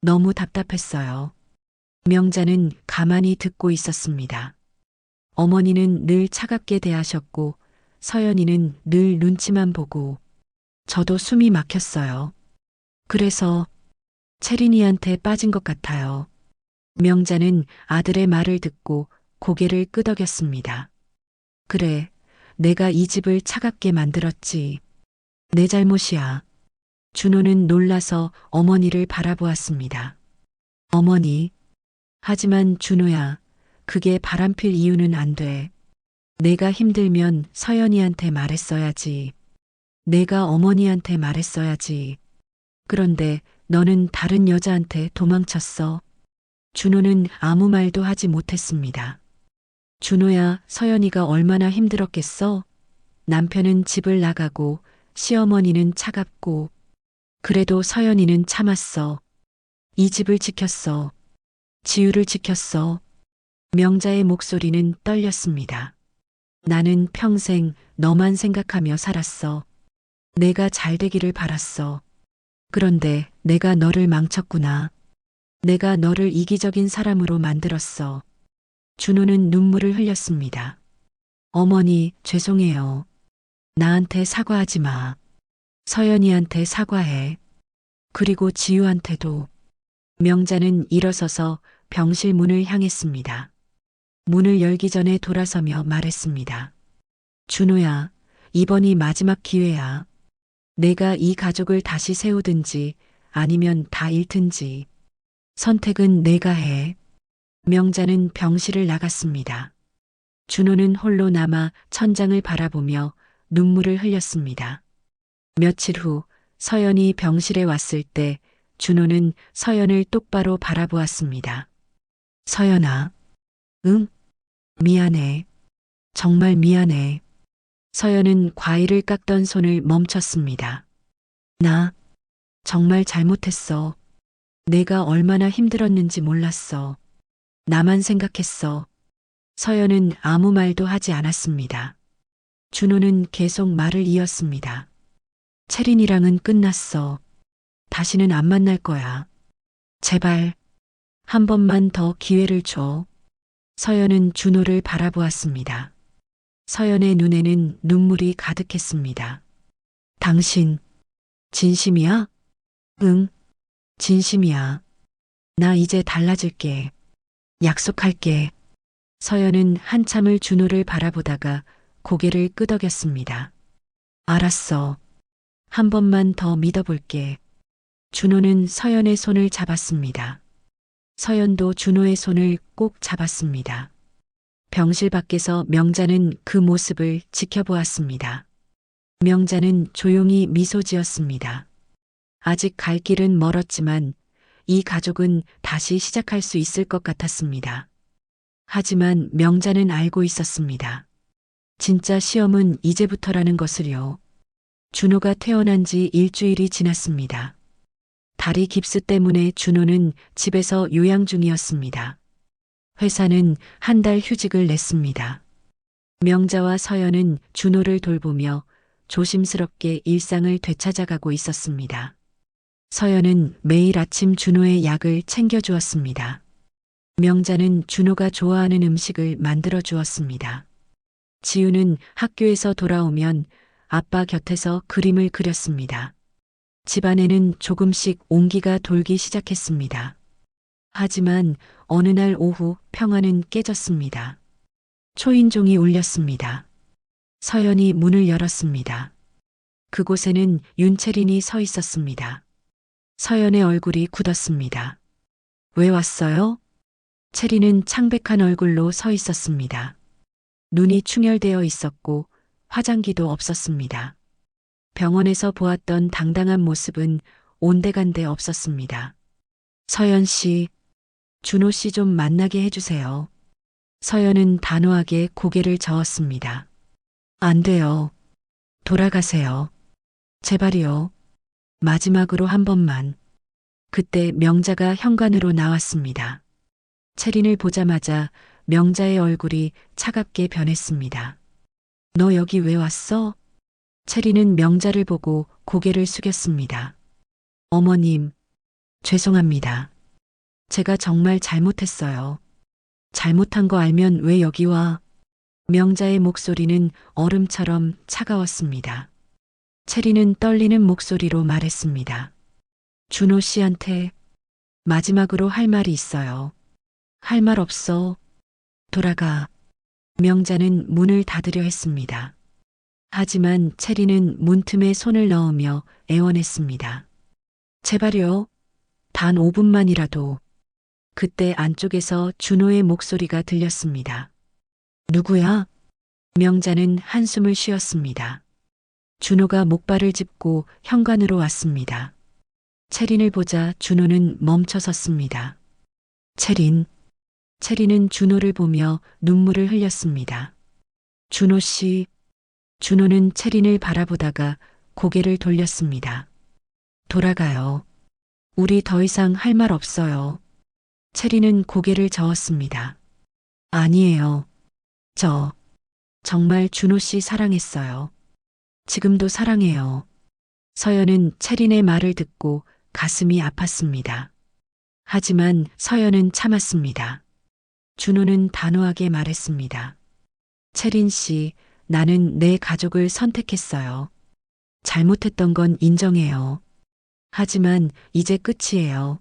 너무 답답했어요. 명자는 가만히 듣고 있었습니다. 어머니는 늘 차갑게 대하셨고 서연이는 늘 눈치만 보고 저도 숨이 막혔어요. 그래서 채린이한테 빠진 것 같아요. 명자는 아들의 말을 듣고 고개를 끄덕였습니다. 그래, 내가 이 집을 차갑게 만들었지. 내 잘못이야. 준호는 놀라서 어머니를 바라보았습니다. 어머니. 하지만 준호야, 그게 바람필 이유는 안 돼. 내가 힘들면 서연이한테 말했어야지. 내가 어머니한테 말했어야지. 그런데 너는 다른 여자한테 도망쳤어. 준호는 아무 말도 하지 못했습니다. 준호야, 서연이가 얼마나 힘들었겠어? 남편은 집을 나가고 시어머니는 차갑고 그래도 서연이는 참았어. 이 집을 지켰어. 지유를 지켰어. 명자의 목소리는 떨렸습니다. 나는 평생 너만 생각하며 살았어. 내가 잘 되기를 바랐어. 그런데 내가 너를 망쳤구나. 내가 너를 이기적인 사람으로 만들었어. 준호는 눈물을 흘렸습니다. 어머니, 죄송해요. 나한테 사과하지 마. 서연이한테 사과해. 그리고 지유한테도. 명자는 일어서서 병실 문을 향했습니다. 문을 열기 전에 돌아서며 말했습니다. 준호야, 이번이 마지막 기회야. 내가 이 가족을 다시 세우든지 아니면 다 잃든지. 선택은 내가 해. 명자는 병실을 나갔습니다. 준호는 홀로 남아 천장을 바라보며 눈물을 흘렸습니다. 며칠 후 서연이 병실에 왔을 때 준호는 서연을 똑바로 바라보았습니다. 서연아. 응? 미안해. 정말 미안해. 서연은 과일을 깎던 손을 멈췄습니다. 나 정말 잘못했어. 내가 얼마나 힘들었는지 몰랐어. 나만 생각했어. 서연은 아무 말도 하지 않았습니다. 준호는 계속 말을 이었습니다. 채린이랑은 끝났어. 다시는 안 만날 거야. 제발 한 번만 더 기회를 줘. 서연은 준호를 바라보았습니다. 서연의 눈에는 눈물이 가득했습니다. 당신 진심이야? 응, 진심이야. 나 이제 달라질게. 약속할게. 서연은 한참을 준호를 바라보다가 고개를 끄덕였습니다. 알았어. 한 번만 더 믿어볼게. 준호는 서연의 손을 잡았습니다. 서연도 준호의 손을 꼭 잡았습니다. 병실 밖에서 명자는 그 모습을 지켜보았습니다. 명자는 조용히 미소 지었습니다. 아직 갈 길은 멀었지만 이 가족은 다시 시작할 수 있을 것 같았습니다. 하지만 명자는 알고 있었습니다. 진짜 시험은 이제부터라는 것을요. 준호가 태어난 지 일주일이 지났습니다. 다리 깁스 때문에 준호는 집에서 요양 중이었습니다. 회사는 한 달 휴직을 냈습니다. 명자와 서연은 준호를 돌보며 조심스럽게 일상을 되찾아가고 있었습니다. 서연은 매일 아침 준호의 약을 챙겨주었습니다. 명자는 준호가 좋아하는 음식을 만들어 주었습니다. 지우는 학교에서 돌아오면 아빠 곁에서 그림을 그렸습니다. 집안에는 조금씩 온기가 돌기 시작했습니다. 하지만 어느 날 오후 평화는 깨졌습니다. 초인종이 울렸습니다. 서연이 문을 열었습니다. 그곳에는 윤채린이 서 있었습니다. 서연의 얼굴이 굳었습니다. 왜 왔어요? 채린은 창백한 얼굴로 서 있었습니다. 눈이 충혈되어 있었고 화장기도 없었습니다. 병원에서 보았던 당당한 모습은 온데간데 없었습니다. 서연 씨, 준호 씨 좀 만나게 해주세요. 서연은 단호하게 고개를 저었습니다. 안 돼요. 돌아가세요. 제발이요. 마지막으로 한 번만. 그때 명자가 현관으로 나왔습니다. 채린을 보자마자 명자의 얼굴이 차갑게 변했습니다. 너 여기 왜 왔어? 채린은 명자를 보고 고개를 숙였습니다. 어머님, 죄송합니다. 제가 정말 잘못했어요. 잘못한 거 알면 왜 여기 와? 명자의 목소리는 얼음처럼 차가웠습니다. 체리는 떨리는 목소리로 말했습니다. 준호 씨한테 마지막으로 할 말이 있어요. 할 말 없어. 돌아가. 명자는 문을 닫으려 했습니다. 하지만 체리는 문틈에 손을 넣으며 애원했습니다. 제발요. 단 5분만이라도. 그때 안쪽에서 준호의 목소리가 들렸습니다. 누구야? 명자는 한숨을 쉬었습니다. 준호가 목발을 짚고 현관으로 왔습니다. 체린을 보자 준호는 멈춰섰습니다. 체린은 준호를 보며 눈물을 흘렸습니다. 준호 씨. 준호는 체린을 바라보다가 고개를 돌렸습니다. 돌아가요. 우리 더 이상 할 말 없어요. 체린은 고개를 저었습니다. 아니에요. 저 정말 준호 씨 사랑했어요. 지금도 사랑해요. 서연은 체린의 말을 듣고 가슴이 아팠습니다. 하지만 서연은 참았습니다. 준호는 단호하게 말했습니다. 체린 씨, 나는 내 가족을 선택했어요. 잘못했던 건 인정해요. 하지만 이제 끝이에요.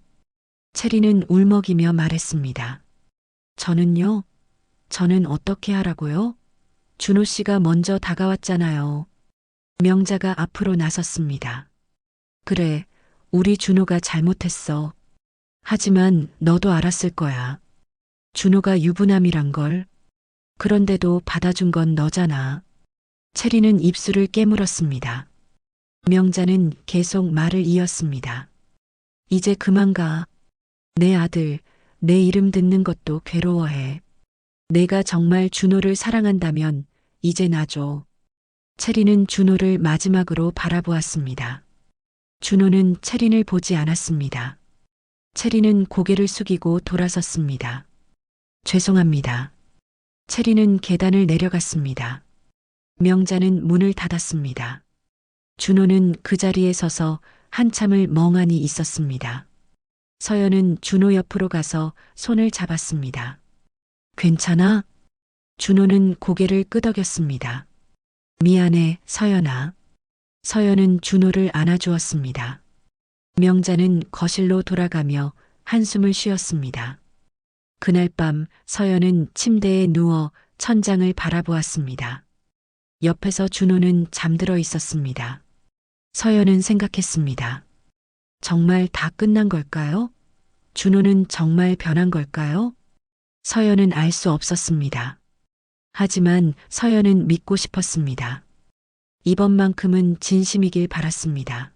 체린은 울먹이며 말했습니다. 저는요? 저는 어떻게 하라고요? 준호 씨가 먼저 다가왔잖아요. 명자가 앞으로 나섰습니다. 그래, 우리 준호가 잘못했어. 하지만 너도 알았을 거야. 준호가 유부남이란 걸. 그런데도 받아준 건 너잖아. 체리는 입술을 깨물었습니다. 명자는 계속 말을 이었습니다. 이제 그만 가. 내 아들, 내 이름 듣는 것도 괴로워해. 내가 정말 준호를 사랑한다면 이제 놔줘. 체리는 준호를 마지막으로 바라보았습니다. 준호는 체린을 보지 않았습니다. 체리는 고개를 숙이고 돌아섰습니다. 죄송합니다. 체리는 계단을 내려갔습니다. 명자는 문을 닫았습니다. 준호는 그 자리에 서서 한참을 멍하니 있었습니다. 서연은 준호 옆으로 가서 손을 잡았습니다. 괜찮아? 준호는 고개를 끄덕였습니다. 미안해, 서연아. 서연은 준호를 안아주었습니다. 명자는 거실로 돌아가며 한숨을 쉬었습니다. 그날 밤 서연은 침대에 누워 천장을 바라보았습니다. 옆에서 준호는 잠들어 있었습니다. 서연은 생각했습니다. 정말 다 끝난 걸까요? 준호는 정말 변한 걸까요? 서연은 알 수 없었습니다. 하지만 서연은 믿고 싶었습니다. 이번만큼은 진심이길 바랐습니다.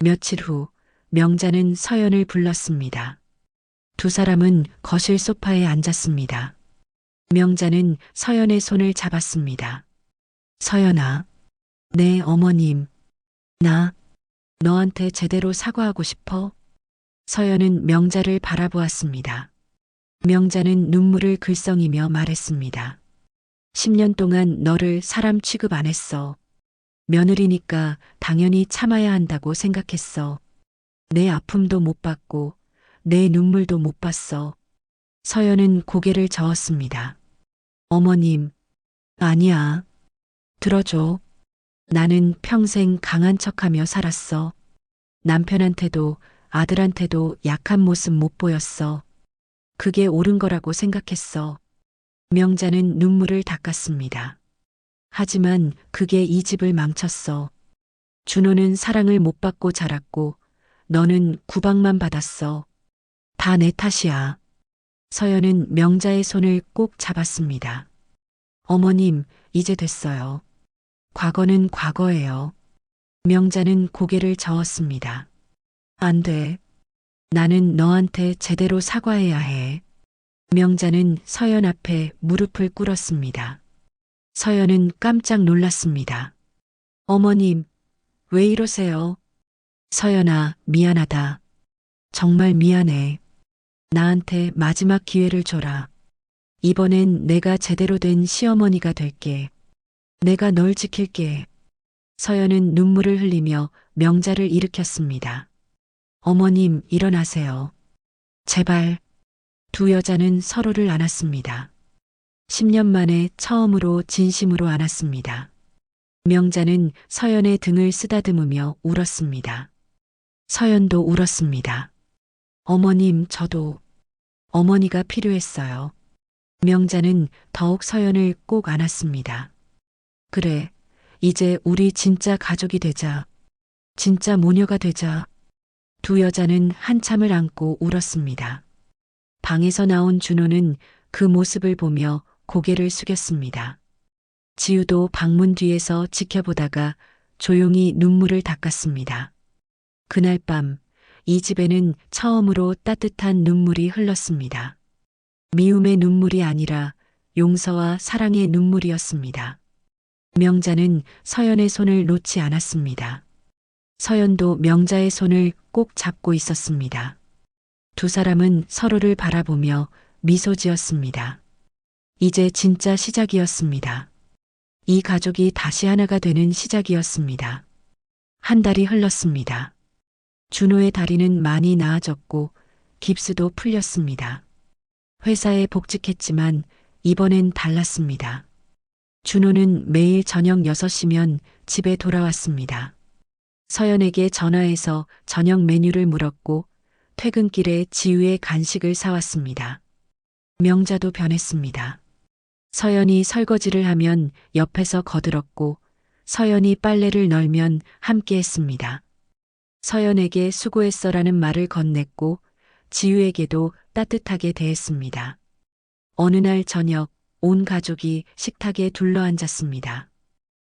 며칠 후 명자는 서연을 불렀습니다. 두 사람은 거실 소파에 앉았습니다. 명자는 서연의 손을 잡았습니다. 서연아, 네 어머님, 나 너한테 제대로 사과하고 싶어? 서연은 명자를 바라보았습니다. 명자는 눈물을 글썽이며 말했습니다. 10년 동안 너를 사람 취급 안 했어. 며느리니까 당연히 참아야 한다고 생각했어. 내 아픔도 못 봤고 내 눈물도 못 봤어. 서연은 고개를 저었습니다. 어머님, 아니야. 들어줘. 나는 평생 강한 척하며 살았어. 남편한테도 아들한테도 약한 모습 못 보였어. 그게 옳은 거라고 생각했어. 명자는 눈물을 닦았습니다. 하지만 그게 이 집을 망쳤어. 준호는 사랑을 못 받고 자랐고 너는 구박만 받았어. 다 내 탓이야. 서연은 명자의 손을 꼭 잡았습니다. 어머님, 이제 됐어요. 과거는 과거예요. 명자는 고개를 저었습니다. 안 돼. 나는 너한테 제대로 사과해야 해. 명자는 서연 앞에 무릎을 꿇었습니다. 서연은 깜짝 놀랐습니다. 어머님, 왜 이러세요? 서연아, 미안하다. 정말 미안해. 나한테 마지막 기회를 줘라. 이번엔 내가 제대로 된 시어머니가 될게. 내가 널 지킬게. 서연은 눈물을 흘리며 명자를 일으켰습니다. 어머님, 일어나세요. 제발. 두 여자는 서로를 안았습니다. 10년 만에 처음으로 진심으로 안았습니다. 명자는 서연의 등을 쓰다듬으며 울었습니다. 서연도 울었습니다. 어머님, 저도 어머니가 필요했어요. 명자는 더욱 서연을 꼭 안았습니다. 그래, 이제 우리 진짜 가족이 되자. 진짜 모녀가 되자. 두 여자는 한참을 안고 울었습니다. 방에서 나온 준호는 그 모습을 보며 고개를 숙였습니다. 지우도 방문 뒤에서 지켜보다가 조용히 눈물을 닦았습니다. 그날 밤, 이 집에는 처음으로 따뜻한 눈물이 흘렀습니다. 미움의 눈물이 아니라 용서와 사랑의 눈물이었습니다. 명자는 서연의 손을 놓지 않았습니다. 서연도 명자의 손을 꼭 잡고 있었습니다. 두 사람은 서로를 바라보며 미소 지었습니다. 이제 진짜 시작이었습니다. 이 가족이 다시 하나가 되는 시작이었습니다. 한 달이 흘렀습니다. 준호의 다리는 많이 나아졌고 깁스도 풀렸습니다. 회사에 복직했지만 이번엔 달랐습니다. 준호는 매일 저녁 6시면 집에 돌아왔습니다. 서연에게 전화해서 저녁 메뉴를 물었고 퇴근길에 지우의 간식을 사왔습니다. 명자도 변했습니다. 서연이 설거지를 하면 옆에서 거들었고 서연이 빨래를 널면 함께 했습니다. 서연에게 수고했어라는 말을 건넸고 지우에게도 따뜻하게 대했습니다. 어느 날 저녁 온 가족이 식탁에 둘러앉았습니다.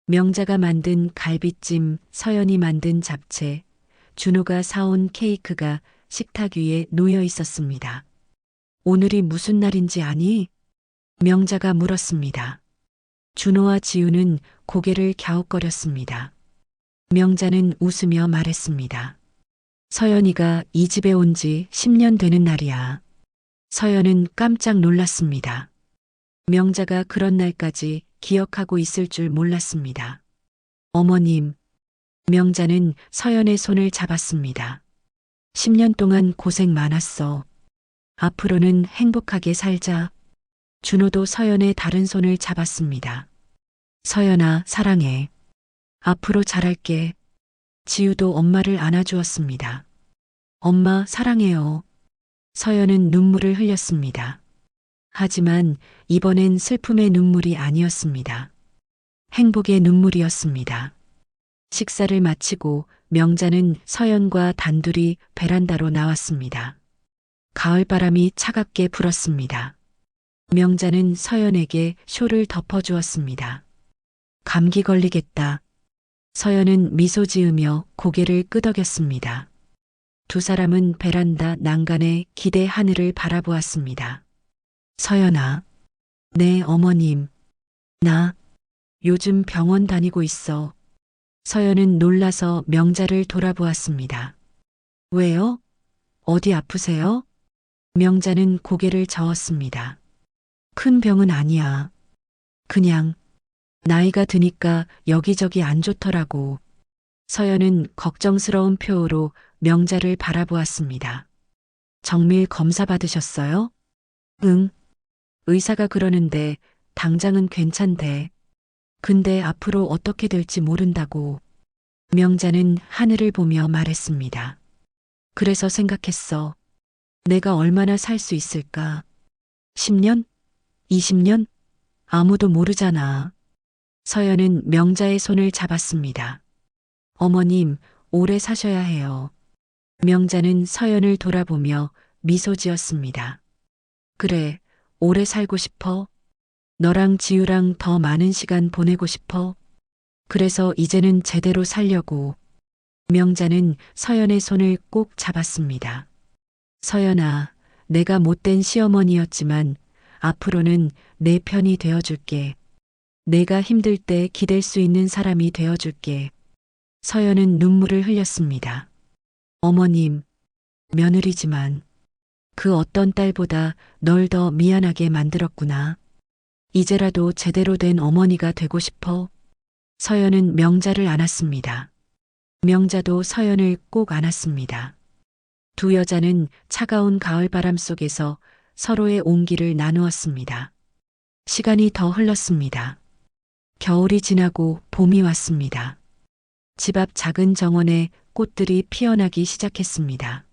명자가 만든 갈비찜, 서연이 만든 잡채, 준호가 사온 케이크가 식탁 위에 놓여 있었습니다. 오늘이 무슨 날인지 아니? 명자가 물었습니다. 준호와 지우는 고개를 갸웃거렸습니다. 명자는 웃으며 말했습니다. 서연이가 이 집에 온 지 10년 되는 날이야. 서연은 깜짝 놀랐습니다. 명자가 그런 날까지 기억하고 있을 줄 몰랐습니다. 어머님, 명자는 서연의 손을 잡았습니다. 10년 동안 고생 많았어. 앞으로는 행복하게 살자. 준호도 서연의 다른 손을 잡았습니다. 서연아, 사랑해. 앞으로 잘할게. 지우도 엄마를 안아주었습니다. 엄마, 사랑해요. 서연은 눈물을 흘렸습니다. 하지만 이번엔 슬픔의 눈물이 아니었습니다. 행복의 눈물이었습니다. 식사를 마치고 명자는 서연과 단둘이 베란다로 나왔습니다. 가을바람이 차갑게 불었습니다. 명자는 서연에게 쇼를 덮어주었습니다. 감기 걸리겠다. 서연은 미소 지으며 고개를 끄덕였습니다. 두 사람은 베란다 난간에 기대 하늘을 바라보았습니다. 서연아. 네, 어머님. 나 요즘 병원 다니고 있어. 서연은 놀라서 명자를 돌아보았습니다. 왜요? 어디 아프세요? 명자는 고개를 저었습니다. 큰 병은 아니야. 그냥 나이가 드니까 여기저기 안 좋더라고. 서연은 걱정스러운 표호로 명자를 바라보았습니다. 정밀 검사 받으셨어요? 응. 의사가 그러는데 당장은 괜찮대. 근데 앞으로 어떻게 될지 모른다고. 명자는 하늘을 보며 말했습니다. 그래서 생각했어. 내가 얼마나 살 수 있을까? 10년? 20년? 아무도 모르잖아. 서연은 명자의 손을 잡았습니다. 어머님, 오래 사셔야 해요. 명자는 서연을 돌아보며 미소 지었습니다. 그래, 오래 살고 싶어? 너랑 지우랑 더 많은 시간 보내고 싶어? 그래서 이제는 제대로 살려고. 명자는 서연의 손을 꼭 잡았습니다. 서연아, 내가 못된 시어머니였지만 앞으로는 내 편이 되어줄게. 내가 힘들 때 기댈 수 있는 사람이 되어줄게. 서연은 눈물을 흘렸습니다. 어머님, 며느리지만 그 어떤 딸보다 널 더 미안하게 만들었구나. 이제라도 제대로 된 어머니가 되고 싶어. 서연은 명자를 안았습니다. 명자도 서연을 꼭 안았습니다. 두 여자는 차가운 가을바람 속에서 서로의 온기를 나누었습니다. 시간이 더 흘렀습니다. 겨울이 지나고 봄이 왔습니다. 집 앞 작은 정원에 꽃들이 피어나기 시작했습니다.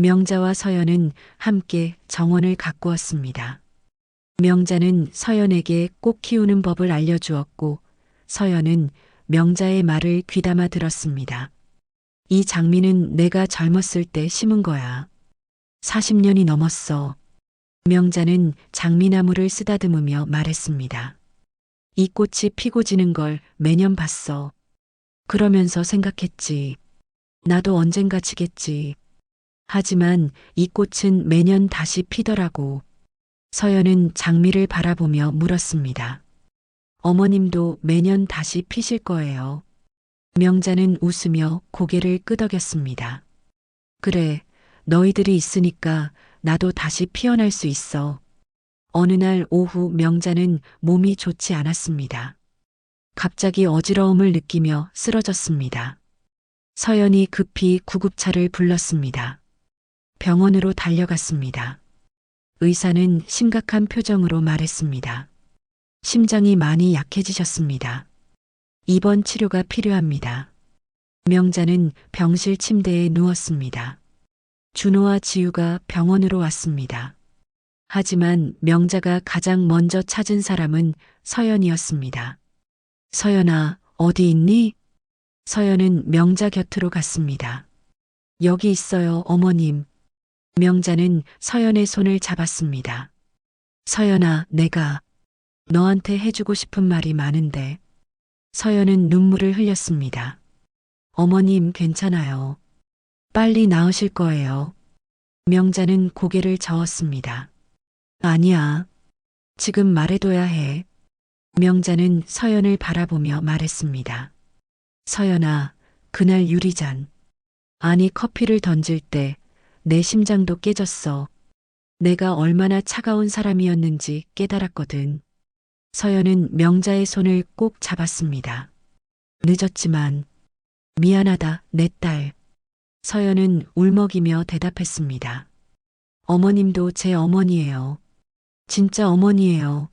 명자와 서연은 함께 정원을 가꾸었습니다. 명자는 서연에게 꽃 키우는 법을 알려주었고 서연은 명자의 말을 귀담아 들었습니다. 이 장미는 내가 젊었을 때 심은 거야. 40년이 넘었어. 명자는 장미나무를 쓰다듬으며 말했습니다. 이 꽃이 피고 지는 걸 매년 봤어. 그러면서 생각했지. 나도 언젠가 지겠지. 하지만 이 꽃은 매년 다시 피더라고. 서연은 장미를 바라보며 물었습니다. 어머님도 매년 다시 피실 거예요. 명자는 웃으며 고개를 끄덕였습니다. 그래, 너희들이 있으니까 나도 다시 피어날 수 있어. 어느 날 오후 명자는 몸이 좋지 않았습니다. 갑자기 어지러움을 느끼며 쓰러졌습니다. 서연이 급히 구급차를 불렀습니다. 병원으로 달려갔습니다. 의사는 심각한 표정으로 말했습니다. 심장이 많이 약해지셨습니다. 입원 치료가 필요합니다. 명자는 병실 침대에 누웠습니다. 준호와 지우가 병원으로 왔습니다. 하지만 명자가 가장 먼저 찾은 사람은 서연이었습니다. 서연아, 어디 있니? 서연은 명자 곁으로 갔습니다. 여기 있어요, 어머님. 명자는 서연의 손을 잡았습니다. 서연아, 내가 너한테 해주고 싶은 말이 많은데. 서연은 눈물을 흘렸습니다. 어머님, 괜찮아요. 빨리 나으실 거예요. 명자는 고개를 저었습니다. 아니야. 지금 말해둬야 해. 명자는 서연을 바라보며 말했습니다. 서연아, 그날 유리잔. 아니, 커피를 던질 때 내 심장도 깨졌어. 내가 얼마나 차가운 사람이었는지 깨달았거든. 서연은 명자의 손을 꼭 잡았습니다. 늦었지만 미안하다, 내 딸. 서연은 울먹이며 대답했습니다. 어머님도 제 어머니예요. 진짜 어머니예요.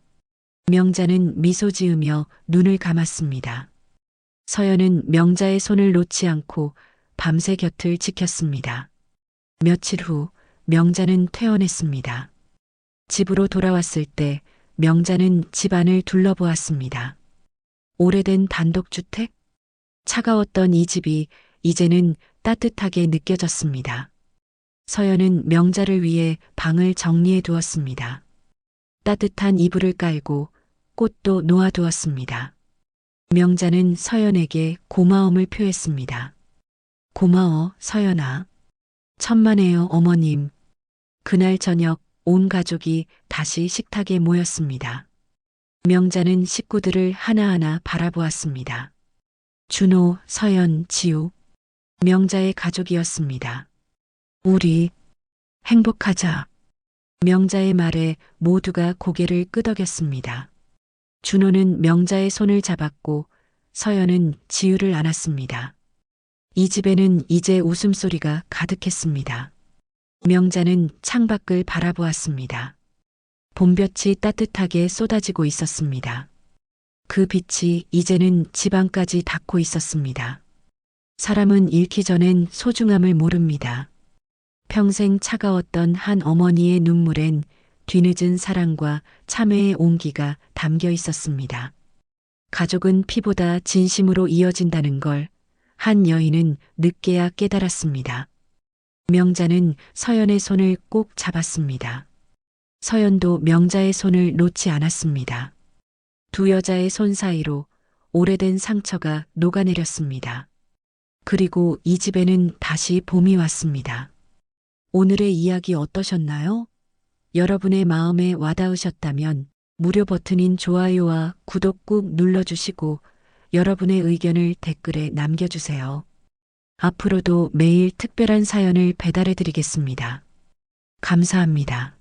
명자는 미소 지으며 눈을 감았습니다. 서연은 명자의 손을 놓지 않고 밤새 곁을 지켰습니다. 며칠 후 명자는 퇴원했습니다. 집으로 돌아왔을 때 명자는 집안을 둘러보았습니다. 오래된 단독주택? 차가웠던 이 집이 이제는 따뜻하게 느껴졌습니다. 서연은 명자를 위해 방을 정리해 두었습니다. 따뜻한 이불을 깔고 꽃도 놓아두었습니다. 명자는 서연에게 고마움을 표했습니다. 고마워, 서연아. 천만에요, 어머님. 그날 저녁 온 가족이 다시 식탁에 모였습니다. 명자는 식구들을 하나하나 바라보았습니다. 준호, 서연, 지우. 명자의 가족이었습니다. 우리 행복하자. 명자의 말에 모두가 고개를 끄덕였습니다. 준호는 명자의 손을 잡았고 서연은 지우를 안았습니다. 이 집에는 이제 웃음소리가 가득했습니다. 명자는 창밖을 바라보았습니다. 봄볕이 따뜻하게 쏟아지고 있었습니다. 그 빛이 이제는 집안까지 닿고 있었습니다. 사람은 잃기 전엔 소중함을 모릅니다. 평생 차가웠던 한 어머니의 눈물엔 뒤늦은 사랑과 참회의 온기가 담겨 있었습니다. 가족은 피보다 진심으로 이어진다는 걸 한 여인은 늦게야 깨달았습니다. 명자는 서연의 손을 꼭 잡았습니다. 서연도 명자의 손을 놓지 않았습니다. 두 여자의 손 사이로 오래된 상처가 녹아내렸습니다. 그리고 이 집에는 다시 봄이 왔습니다. 오늘의 이야기 어떠셨나요? 여러분의 마음에 와닿으셨다면 무료 버튼인 좋아요와 구독 꾹 눌러주시고 여러분의 의견을 댓글에 남겨주세요. 앞으로도 매일 특별한 사연을 배달해 드리겠습니다. 감사합니다.